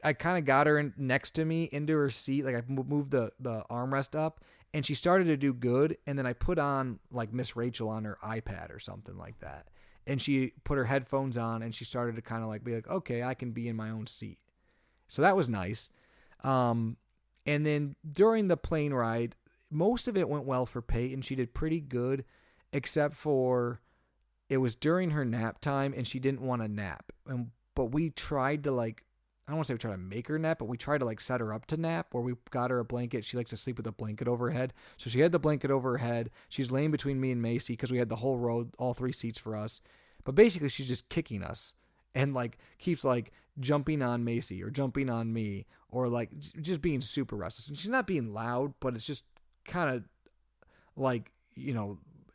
I kind of got her next to me into her seat. Like I moved the armrest up and she started to do good. And then I put on like Miss Rachel on her iPad or something like that. And she put her headphones on and she started to kind of like be like, okay, I can be in my own seat. So that was nice. And then during the plane ride, most of it went well for Peyton. She did pretty good, except for it was during her nap time and she didn't want to nap. But we tried to I don't want to say we tried to make her nap, but we tried to set her up to nap where we got her a blanket. She likes to sleep with a blanket over her head. So she had the blanket over her head. She's laying between me and Macy because we had the whole row, all 3 seats for us. But basically she's just kicking us and keeps jumping on Macy or jumping on me or just being super restless. And she's not being loud, but it's just kind of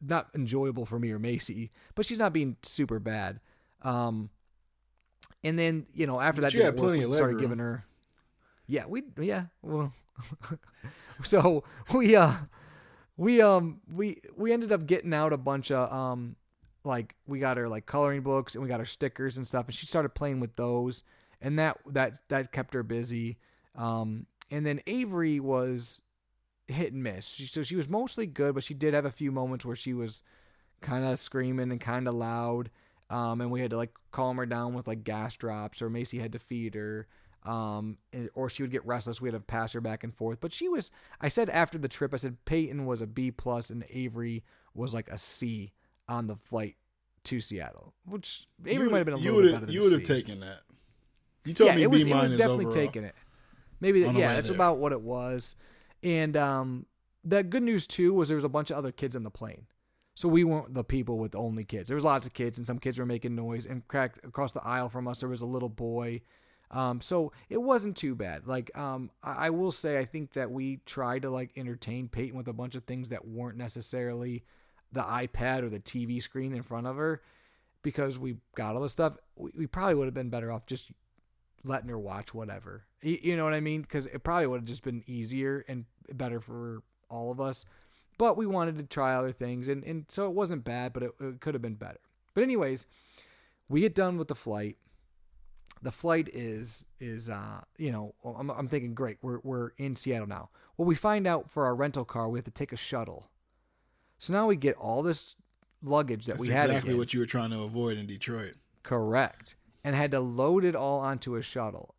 not enjoyable for me or Macy, but she's not being super bad. And then, after that, we started giving her, so we ended up getting out a bunch of, we got her coloring books and we got her stickers and stuff, and she started playing with those, and that kept her busy. And then Avery was hit and miss. So she was mostly good, but she did have a few moments where she was kind of screaming and kind of loud. And we had to like calm her down with like gas drops, or Macy had to feed her. Or she would get restless. We had to pass her back and forth. But I said after the trip, I said Peyton was a B+ and Avery was like a C on the flight to Seattle, which Avery might have been a little bit better than you would have taken that. You told me B- it was definitely overall. Taking it. Maybe that's about what it was. And the good news too was there was a bunch of other kids in the plane. So we weren't the people with only kids. There was lots of kids, and some kids were making noise. And cracked across the aisle from us, there was a little boy. So it wasn't too bad. Like, I will say, I think that we tried to like entertain Peyton with a bunch of things that weren't necessarily the iPad or the TV screen in front of her, because we got all this stuff. We probably would have been better off just letting her watch whatever. You know what I mean? Because it probably would have just been easier and better for all of us. But we wanted to try other things, and so it wasn't bad, but it could have been better. But anyways, we get done with the flight. The flight is I'm thinking, great, we're in Seattle now. Well, we find out for our rental car, we have to take a shuttle. So now we get all this luggage that we had. That's exactly what you were trying to avoid in Detroit. Correct. And had to load it all onto a shuttle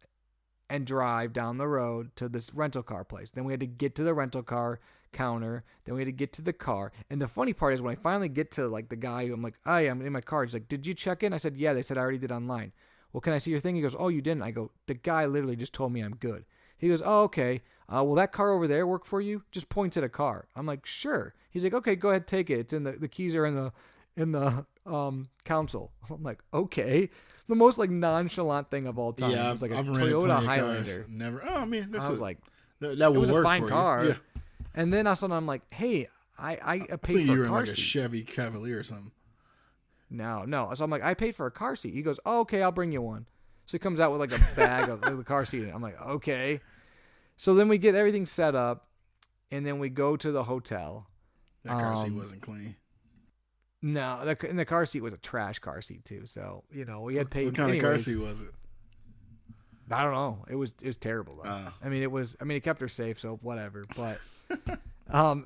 and drive down the road to this rental car place. Then we had to get to the rental car counter. Then we had to get to the car. And the funny part is when I finally get to like the guy, I'm like, "Hi, I'm in my car." He's like, "Did you check in?" I said, "Yeah." They said, "I already did online." "Well, can I see your thing?" He goes, "Oh, you didn't." I go, "The guy literally just told me I'm good." He goes, "Oh, okay. Will that car over there work for you?" Just points at a car. I'm like, "Sure." He's like, "Okay, go ahead, take it. It's in the keys are in the console." I'm like, "Okay." The most like nonchalant thing of all time. Yeah, it was like I've a Toyota Highlander. Cars. Never. Oh, I mean, I was like, that it will was work a fine for car. You. Yeah. And then all of a sudden I'm like, "Hey, I paid you for were a in car like seat." A Chevy Cavalier or something. No. So I'm like, "I paid for a car seat." He goes, "Oh, okay, I'll bring you one." So he comes out with like a bag of the car seat. I'm like, "Okay." So then we get everything set up, and then we go to the hotel. That car seat wasn't clean. No, and the car seat was a trash car seat too. So we had paid. What kind of car seat was it? I don't know. It was terrible though. It kept her safe, so whatever. But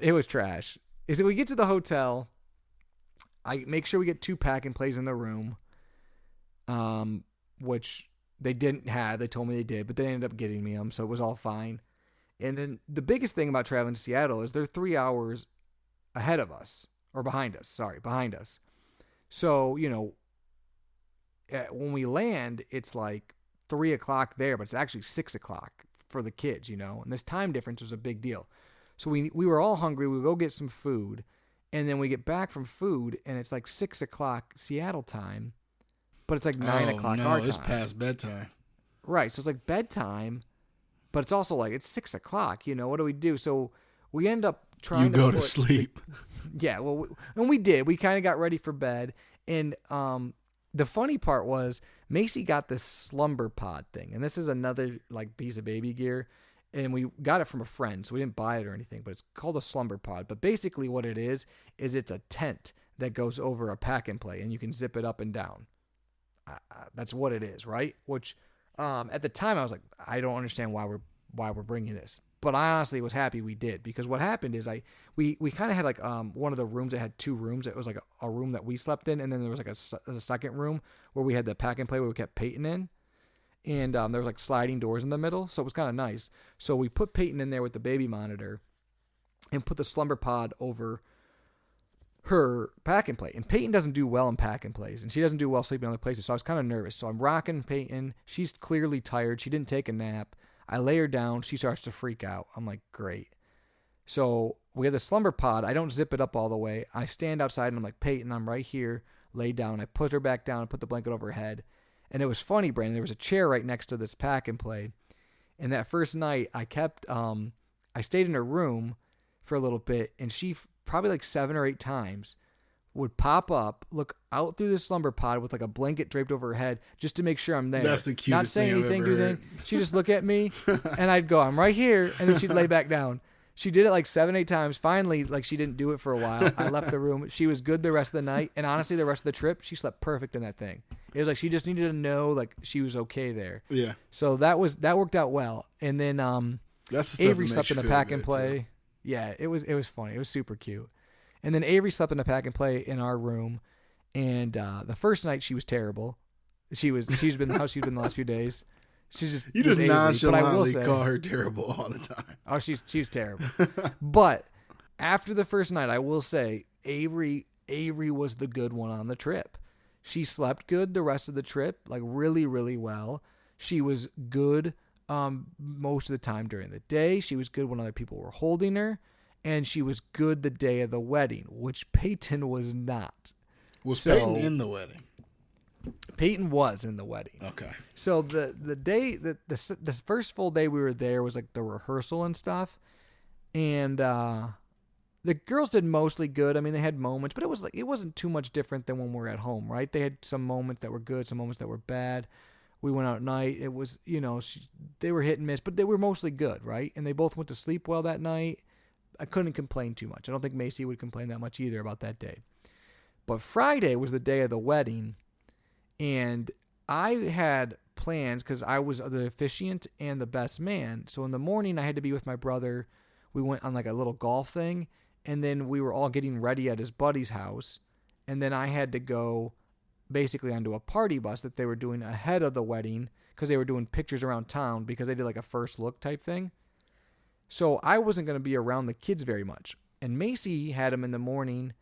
it was trash. Is that we get to the hotel, I make sure we get 2 pack and plays in the room, which they didn't have. They told me they did, but they ended up getting me them, so it was all fine. And then the biggest thing about traveling to Seattle is they're 3 hours ahead of us. Or behind us. Sorry, behind us. So, when we land, it's like 3 o'clock there, but it's actually 6 o'clock for the kids, and this time difference was a big deal. So we were all hungry. We go get some food, and then we get back from food, and it's like 6 o'clock Seattle time, but it's like 9 o'clock our time. It's past bedtime. Right, so it's like bedtime, but it's also like it's 6 o'clock. What do we do? So we end up trying to go to sleep. Yeah, well, and we did. We kind of got ready for bed, and the funny part was Macy got this slumber pod thing, and this is another like piece of baby gear, and we got it from a friend, so we didn't buy it or anything, but it's called a slumber pod. But basically what it is it's a tent that goes over a pack and play, and you can zip it up and down. That's what it is, right? Which at the time I was like, I don't understand why we're bringing this. But I honestly was happy we did, because what happened is we kind of had like one of the rooms that had 2 rooms. It was like a room that we slept in, and then there was like a second room where we had the pack and play where we kept Peyton in, and there was like sliding doors in the middle, so it was kind of nice. So we put Peyton in there with the baby monitor, and put the slumber pod over her pack and play. And Peyton doesn't do well in pack and plays, and she doesn't do well sleeping in other places. So I was kind of nervous. So I'm rocking Peyton. She's clearly tired. She didn't take a nap. I lay her down. She starts to freak out. I'm like, great. So we have the slumber pod. I don't zip it up all the way. I stand outside and I'm like, Peyton, I'm right here. Lay down. I put her back down and put the blanket over her head. And it was funny, Brandon. There was a chair right next to this pack and play. And that first night I stayed in her room for a little bit, and she probably like 7 or 8 times would pop up, look out through the slumber pod with like a blanket draped over her head just to make sure I'm there. That's the cutest Not saying thing anything, I've ever heard. She'd just look at me, and I'd go, I'm right here, and then she'd lay back down. She did it like 7, 8 times. Finally, like she didn't do it for a while. I left the room. She was good the rest of the night, and honestly, the rest of the trip, she slept perfect in that thing. It was like she just needed to know like she was okay there. Yeah. So that worked out well. And then That's the Avery slept in the pack and play. Too. Yeah, it was funny. It was super cute. And then Avery slept in a pack and play in our room. And the first night she was terrible. She's been how she's been the last few days. She's just you just Avery. nonchalantly call her terrible all the time. Oh, she's terrible. But after the first night, I will say Avery was the good one on the trip. She slept good the rest of the trip, like really, really well. She was good most of the time during the day. She was good when other people were holding her. And she was good the day of the wedding, which Peyton was not. Was Peyton in the wedding? Peyton was in the wedding. Okay. So the day, the first full day we were there was like the rehearsal and stuff. And the girls did mostly good. I mean, they had moments, but it wasn't too much different than when we were at home, right? They had some moments that were good, some moments that were bad. We went out at night. It was, they were hit and miss, but they were mostly good, right? And they both went to sleep well that night. I couldn't complain too much. I don't think Macy would complain that much either about that day. But Friday was the day of the wedding, and I had plans because I was the officiant and the best man. So in the morning, I had to be with my brother. We went on like a little golf thing, and then we were all getting ready at his buddy's house, and then I had to go basically onto a party bus that they were doing ahead of the wedding because they were doing pictures around town because they did like a first look type thing. So I wasn't going to be around the kids very much. And Macy had them in the morning,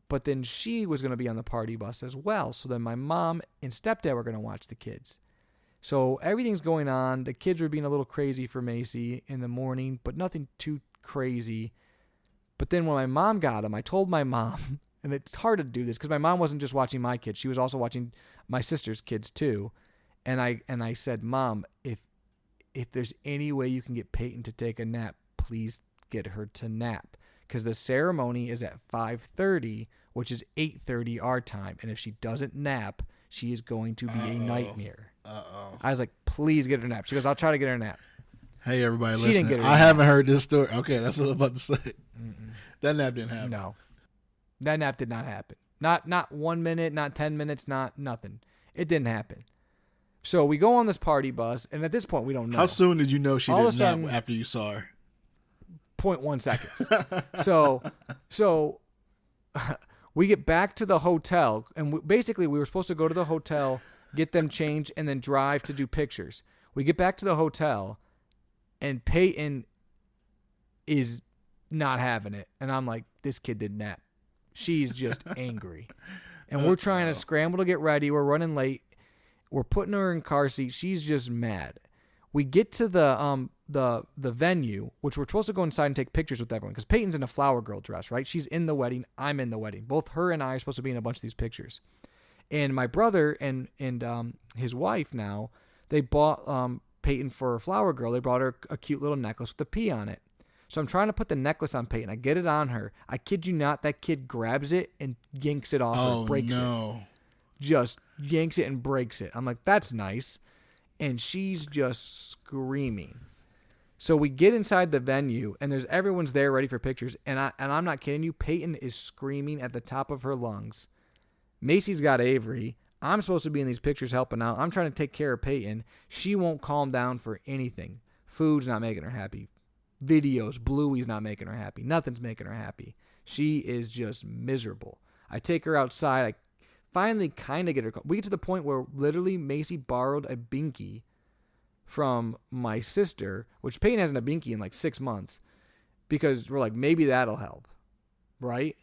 but then she was going to be on the party bus as well. So then my mom and stepdad were going to watch the kids. So everything's going on. The kids were being a little crazy for Macy in the morning, but nothing too crazy. But then when my mom got them, I told my mom, and it's hard to do this because my mom wasn't just watching my kids. She was also watching my sister's kids too. And I said, Mom, if there's any way you can get Peyton to take a nap, please get her to nap. Because the ceremony is at 5:30, which is 8:30 our time. And if she doesn't nap, she is going to be a nightmare. I was like, please get her a nap. She goes, I'll try to get her a nap. Hey, everybody listening. I haven't heard this story. Okay, that's what I'm about to say. Mm-mm. That nap didn't happen. No. That nap did not happen. Not 1 minute, not 10 minutes, not nothing. It didn't happen. So we go on this party bus, and at this point, we don't know. How soon did you know she didn't nap after you saw her? 0.1 seconds. So we get back to the hotel, and basically we were supposed to go to the hotel, get them changed, and then drive to do pictures. We get back to the hotel, and Peyton is not having it. And I'm like, this kid didn't nap. She's just angry. And we're trying to scramble to get ready. We're running late. We're putting her in car seat. She's just mad. We get to the venue, which we're supposed to go inside and take pictures with everyone because Peyton's in a flower girl dress, right? She's in the wedding. I'm in the wedding. Both her and I are supposed to be in a bunch of these pictures. And my brother and his wife now, they bought Peyton for a flower girl. They brought her a cute little necklace with a P on it. So I'm trying to put the necklace on Peyton. I get it on her. I kid you not, that kid grabs it and yanks it off her, breaks it. Just yanks it and breaks it. I'm like, that's nice. And she's just screaming. So we get inside the venue, and everyone's there ready for pictures. And I'm not kidding you. Peyton is screaming at the top of her lungs. Macy's got Avery. I'm supposed to be in these pictures helping out. I'm trying to take care of Peyton. She won't calm down for anything. Food's not making her happy. Videos, Bluey's not making her happy. Nothing's making her happy. She is just miserable. I take her outside. I finally kind of get her. We get to the point where literally Macy borrowed a binky from my sister, which Peyton hasn't had a binky in like 6 months, because we're like, maybe that'll help, right?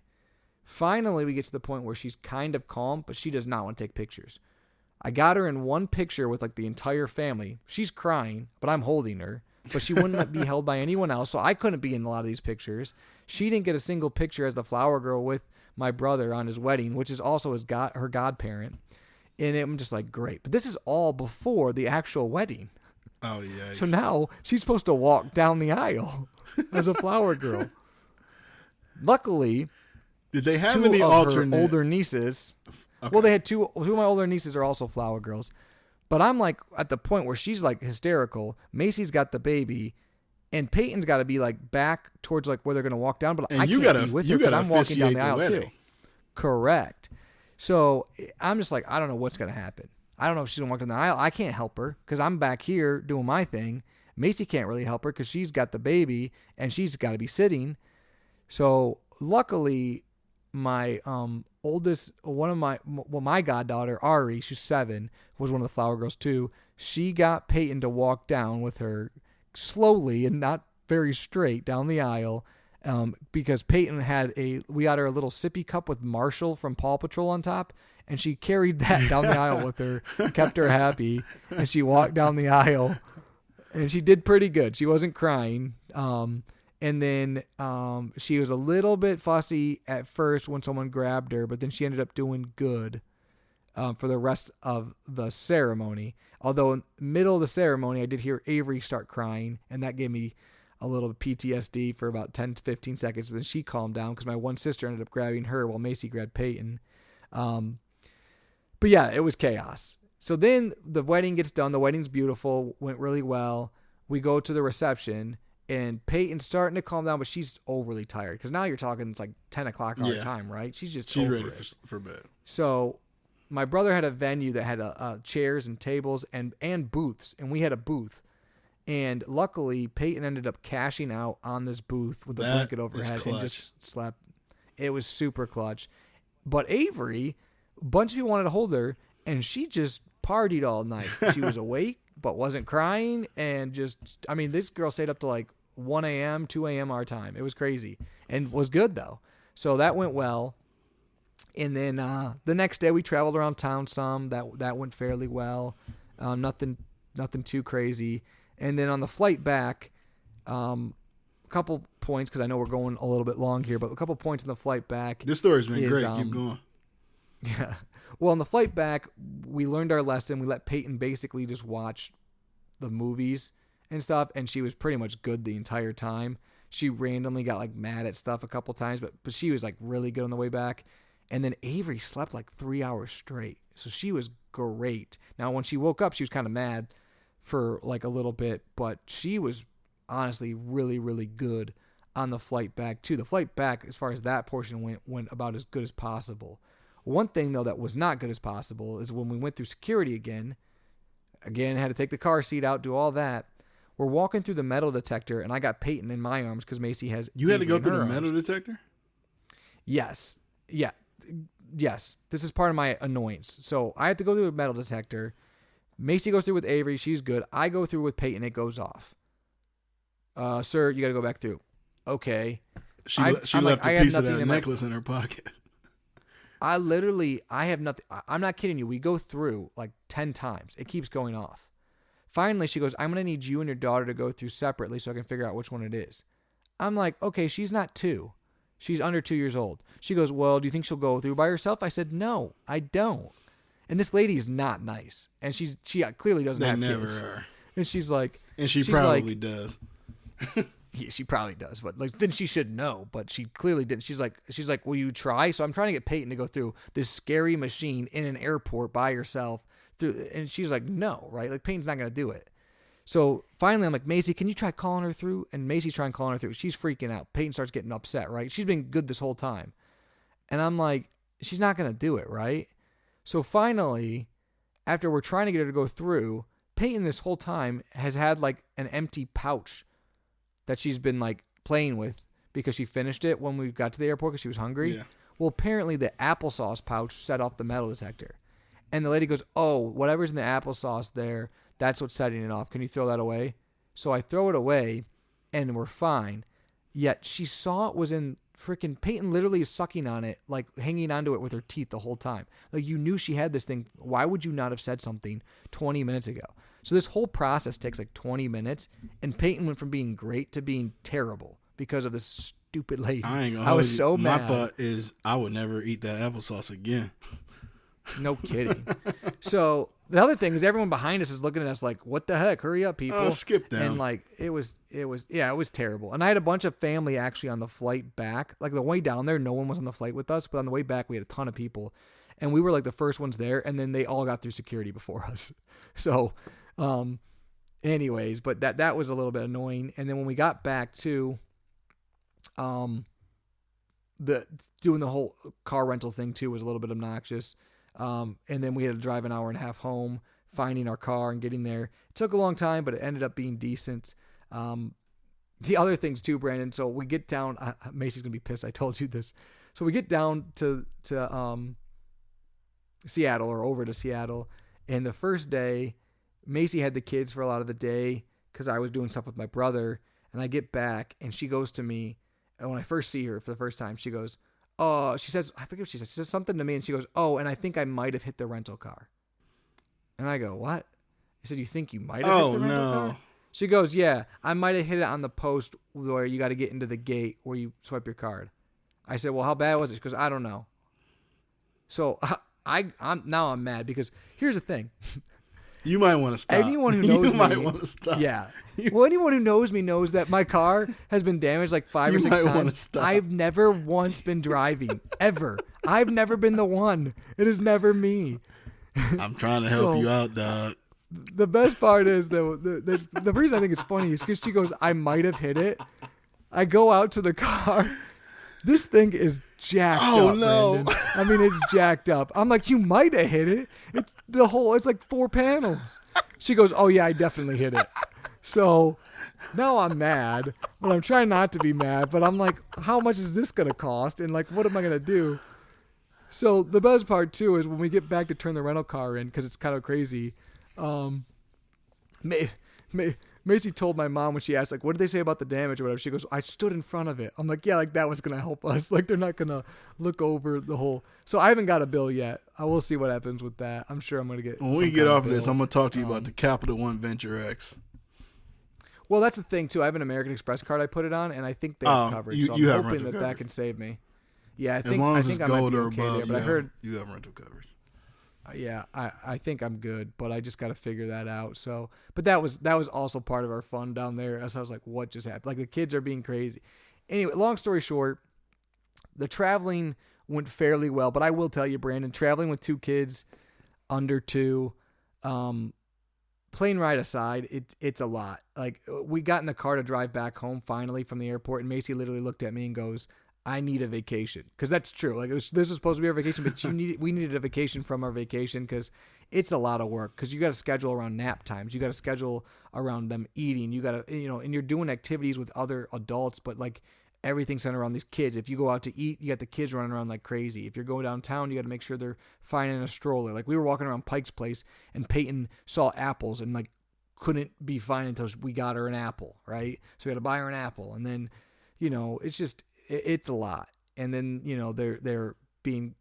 Finally, we get to the point where she's kind of calm, but she does not want to take pictures. I got her in one picture with like the entire family. She's crying, but I'm holding her. But she wouldn't be held by anyone else, so I couldn't be in a lot of these pictures. She didn't get a single picture as the flower girl with my brother on his wedding, which is also her godparent. And I'm just like, great. But this is all before the actual wedding. Oh, yeah. So now she's supposed to walk down the aisle as a flower girl. Luckily, did they have any alternate older nieces? Okay. Well, they had two of my older nieces are also flower girls. But I'm like at the point where she's like hysterical. Macy's got the baby, and Peyton's got to be like back towards like where they're going to walk down. But I can't be with her because I'm walking down the aisle too. Correct. So I'm just like, I don't know what's going to happen. I don't know if she's going to walk down the aisle. I can't help her because I'm back here doing my thing. Macy can't really help her because she's got the baby and she's got to be sitting. So luckily, my my goddaughter, Ari, she's 7, was one of the flower girls too. She got Peyton to walk down with her slowly and not very straight down the aisle. Because Peyton we got her a little sippy cup with Marshall from Paw Patrol on top, and she carried that down the aisle with her, kept her happy, and she walked down the aisle, and she did pretty good. She wasn't crying. And then she was a little bit fussy at first when someone grabbed her, but then she ended up doing good for the rest of the ceremony. Although in the middle of the ceremony, I did hear Avery start crying, and that gave me a little PTSD for about 10 to 15 seconds, but then she calmed down because my one sister ended up grabbing her while Macy grabbed Peyton. But yeah, it was chaos. So then the wedding gets done. The wedding's beautiful, went really well. We go to the reception, and Peyton's starting to calm down, but she's overly tired because now you're talking it's like 10 o'clock our time, right? She's ready for bed. So my brother had a venue that had chairs and tables and booths, and we had a booth. And luckily, Peyton ended up cashing out on this booth with a blanket overhead and just slept. It was super clutch. But Avery, a bunch of people wanted to hold her, and she just partied all night. She was awake, but wasn't crying. And this girl stayed up to like 1 a.m., 2 a.m. our time. It was crazy and was good, though. So that went well. And then the next day, we traveled around town some. That went fairly well. Nothing too crazy. And then on the flight back, a couple points, because I know we're going a little bit long here, but a couple points on the flight back. This story's been great. Keep going. Yeah. Well, on the flight back, we learned our lesson. We let Peyton basically just watch the movies and stuff, and she was pretty much good the entire time. She randomly got like mad at stuff a couple times, but she was like really good on the way back. And then Avery slept like 3 hours straight, so she was great. Now, when she woke up, she was kind of mad for like a little bit, but she was honestly really, really good on the flight back too. The flight back, as far as that portion went about as good as possible. One thing though that was not good as possible is when we went through security again, had to take the car seat out, do all that. We're walking through the metal detector, and I got Peyton in my arms because Macy has. You had to go through the metal detector? Yes. Yeah. Yes. This is part of my annoyance. So I have to go through a metal detector. Macy goes through with Avery. She's good. I go through with Peyton. It goes off. Sir, you got to go back through. Okay. She left a piece of that necklace in her pocket. I have nothing. I'm not kidding you. We go through like 10 times. It keeps going off. Finally, she goes, I'm going to need you and your daughter to go through separately so I can figure out which one it is. I'm like, okay, she's not 2. She's under 2 years old. She goes, well, do you think she'll go through by herself? I said, no, I don't. And this lady is not nice. And she clearly doesn't have kids. They never are. And she's like... And she probably does. Yeah, she probably does. But like, then she should know. But she clearly didn't. She's like, will you try? So I'm trying to get Peyton to go through this scary machine in an airport by herself. And she's like, no, right? Like, Peyton's not going to do it. So finally, I'm like, Macy, can you try calling her through? And Macy's trying calling her through. She's freaking out. Peyton starts getting upset, right? She's been good this whole time. And I'm like, she's not going to do it, right? So finally, after we're trying to get her to go through, Peyton this whole time has had like an empty pouch that she's been like playing with because she finished it when we got to the airport because she was hungry. Yeah. Well, apparently the applesauce pouch set off the metal detector. And the lady goes, oh, whatever's in the applesauce there, that's what's setting it off. Can you throw that away? So I throw it away, and we're fine. Yet she saw it was in freaking Peyton literally is sucking on it, like hanging onto it with her teeth the whole time. Like, you knew she had this thing. Why would you not have said something 20 minutes ago? So this whole process takes like 20 minutes, and Peyton went from being great to being terrible because of this stupid lady. I was so mad. My thought is I would never eat that applesauce again. No kidding. So the other thing is everyone behind us is looking at us like, what the heck? Hurry up, people. Skip down. And like, it was terrible. And I had a bunch of family actually on the flight back. Like the way down there, no one was on the flight with us, but on the way back, we had a ton of people. And we were like the first ones there, and then they all got through security before us. So, anyways, but that was a little bit annoying. And then when we got back to doing the whole car rental thing too was a little bit obnoxious. And then we had to drive an hour and a half home finding our car and getting there. It took a long time, but it ended up being decent. The other things too, Brandon. So we get down. Macy's gonna be pissed. I told you this. So we get down to Seattle, or over to Seattle, and the first day, Macy had the kids for a lot of the day because I was doing stuff with my brother. And I get back, and she goes to me, and when I first see her for the first time, she goes, "Oh," she says, I forget what she says. She says something to me, and she goes, "Oh, and I think I might have hit the rental car." And I go, "What?" I said, "You think you might have hit the rental car?" She goes, "Yeah, I might have hit it on the post where you got to get into the gate where you swipe your card." I said, "Well, how bad was it?" She goes, "I don't know." So I'm mad because here's the thing. You might want to stop. Anyone who knows you me, might want to stop. Yeah. Well, anyone who knows me knows that my car has been damaged like 5 or 6 times. I've never once been driving, ever. I've never been the one. It is never me. I'm trying to help you out, dog. The best part is, though, the reason I think it's funny is because she goes, "I might have hit it." I go out to the car. This thing is jacked up. Oh, no. Brandon. I mean, it's jacked up. I'm like, "You might have hit it." It's like 4 panels. She goes, "Oh, yeah, I definitely hit it." So now I'm mad, but I'm trying not to be mad. But I'm like, how much is this going to cost? And like, what am I going to do? So the best part, too, is when we get back to turn the rental car in, because it's kind of crazy. Macy told my mom when she asked, like, "What did they say about the damage or whatever?" She goes, "I stood in front of it." I'm like, "Yeah, like that was going to help us. Like, they're not going to look over the whole." So I haven't got a bill yet. I will see what happens with that. I'm sure I'm going to get. When we get off of this, I'm going to talk to you about the Capital One Venture X. Well, that's the thing, too. I have an American Express card I put it on, and I think they have coverage. So I'm hoping that can save me. Yeah, I think, as long as I think it's gold or okay above, there, but I heard you have rental coverage. Yeah, I think I'm good, but I just got to figure that out. So, but that was also part of our fun down there. As I was like, what just happened? Like, the kids are being crazy. Anyway, long story short, the traveling went fairly well, but I will tell you, Brandon, traveling with 2 kids under 2, plane ride aside, it's a lot. Like, we got in the car to drive back home finally from the airport, and Macy literally looked at me and goes, "I need a vacation," because that's true. Like, this was supposed to be our vacation, but we needed a vacation from our vacation because it's a lot of work. Because you got to schedule around nap times, you got to schedule around them eating, you got to, and you're doing activities with other adults, but like everything's centered around these kids. If you go out to eat, you got the kids running around like crazy. If you're going downtown, you got to make sure they're fine in a stroller. Like, we were walking around Pike's Place, and Peyton saw apples and like couldn't be fine until we got her an apple, right? So we had to buy her an apple, and then, it's just. It's a lot. And then, they're being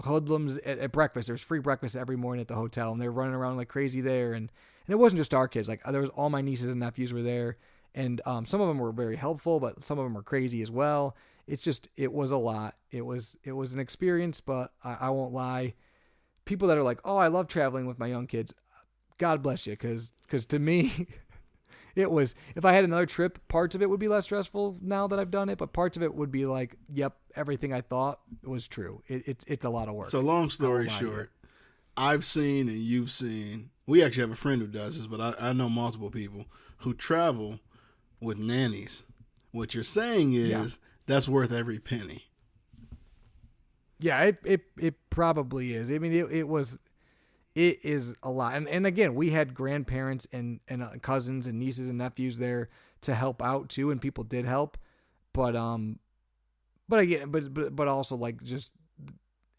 hoodlums at breakfast. There's free breakfast every morning at the hotel, and they're running around like crazy there. And it wasn't just our kids. Like, there was all my nieces and nephews were there, and some of them were very helpful, but some of them were crazy as well. It was a lot. It was an experience, but I won't lie. People that are like, "Oh, I love traveling with my young kids," God bless you, because to me, it was, if I had another trip, parts of it would be less stressful now that I've done it, but parts of it would be like, yep, everything I thought was true. It's a lot of work. So long story short, I've seen and you've seen, we actually have a friend who does this, but I know multiple people who travel with nannies. What you're saying is that's worth every penny. Yeah, it probably is. I mean, it is a lot. And again, we had grandparents and cousins and nieces and nephews there to help out too, and people did help. But again, but also, like, just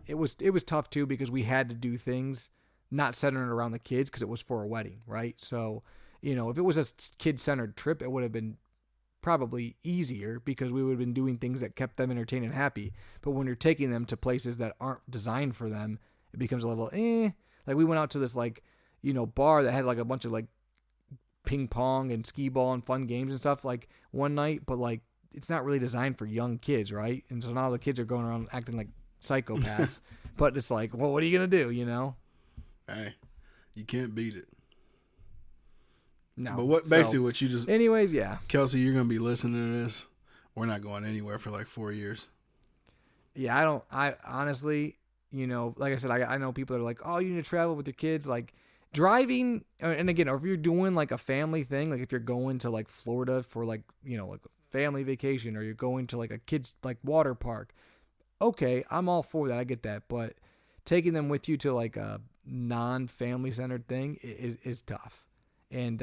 it was tough too, because we had to do things not centered around the kids because it was for a wedding, right? So, if it was a kid-centered trip, it would have been probably easier because we would have been doing things that kept them entertained and happy. But when you're taking them to places that aren't designed for them, it becomes a little Like, we went out to this, like, bar that had like a bunch of like ping pong and skee ball and fun games and stuff like one night, but like it's not really designed for young kids, right? And so now the kids are going around acting like psychopaths. But it's like, well, what are you gonna do? Hey, you can't beat it. No. But what you just. Anyways, yeah. Kelsey, you're gonna be listening to this. We're not going anywhere for like 4 years. Yeah, I honestly. Like I said, I know people that are like, "Oh, you need to travel with your kids." Like, driving, and again, or if you're doing like a family thing, like if you're going to like Florida for like, like a family vacation, or you're going to like a kids like water park, okay, I'm all for that. I get that. But taking them with you to like a non-family centered thing is tough. And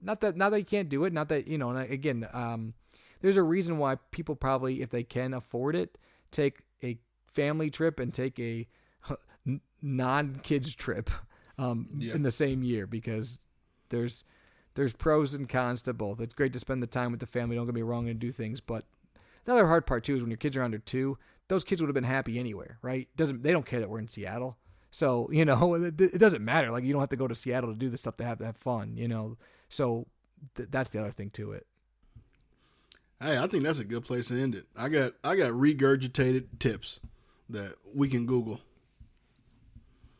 not that you can't do it, not that, you know, and again, there's a reason why people probably, if they can afford it, take a family trip and take a non-kids trip in the same year, because there's pros and cons to both. It's great to spend the time with the family, don't get me wrong, and do things, but the other hard part too is when your kids are under 2, those kids would have been happy anywhere, right? They don't care that we're in Seattle. So, you know, it doesn't matter. Like, you don't have to go to Seattle to do the stuff to have fun, you know? So that's the other thing to it. Hey, I think that's a good place to end it. I got regurgitated tips that we can Google.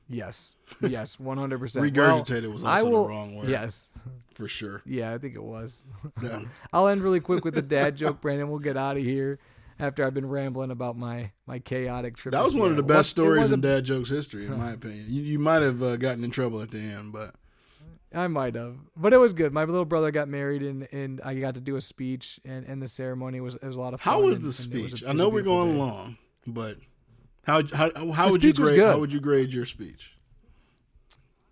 Yes, 100%. Regurgitated was also the wrong word. Yes. For sure. Yeah, I think it was. Yeah. I'll end really quick with the dad joke, Brandon. We'll get out of here after I've been rambling about my chaotic trip. That was one of the best stories in dad jokes history, in my opinion. You might have gotten in trouble at the end, but I might have. But it was good. My little brother got married, and I got to do a speech, and the ceremony was a lot of fun. How was the speech? I know we're going long, but how would you grade? How would you grade your speech?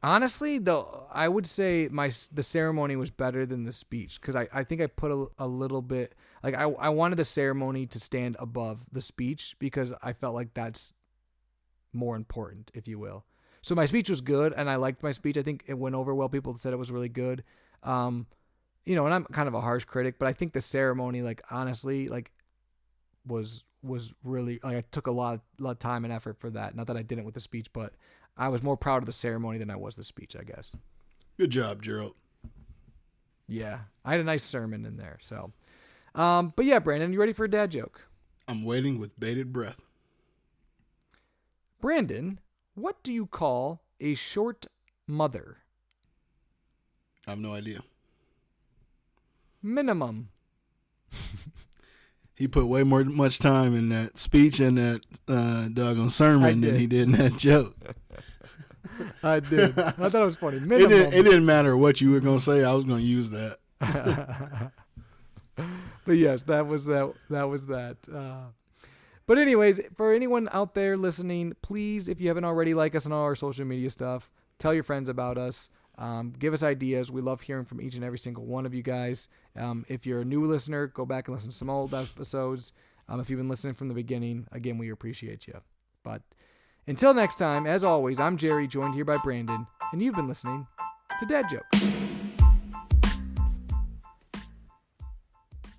Honestly, though, I would say the ceremony was better than the speech, because I think I put a little bit, like, I wanted the ceremony to stand above the speech, because I felt like that's more important, if you will. So my speech was good, and I liked my speech. I think it went over well. People said it was really good. You know, and I'm kind of a harsh critic, but I think the ceremony, like, honestly, like, was really, like, I took a lot of time and effort for that. Not that I didn't with the speech, but I was more proud of the ceremony than I was the speech, I guess. Good job, Gerald. Yeah, I had a nice sermon in there. So, but yeah, Brandon, you ready for a dad joke? I'm waiting with bated breath. Brandon, what do you call a short mother? I have no idea. Minimum. He put way much time in that speech and that doggone sermon than he did in that joke. I did. I thought it was funny. Minimum. It didn't matter what you were going to say. I was going to use that. But yes, that was that. But anyways, for anyone out there listening, please, if you haven't already, like us on all our social media stuff. Tell your friends about us. Give us ideas. We love hearing from each and every single one of you guys. If you're a new listener, go back and listen to some old episodes. If you've been listening from the beginning, again, we appreciate you. But until next time, as always, I'm Jerry, joined here by Brandon, and you've been listening to Dad Jokes.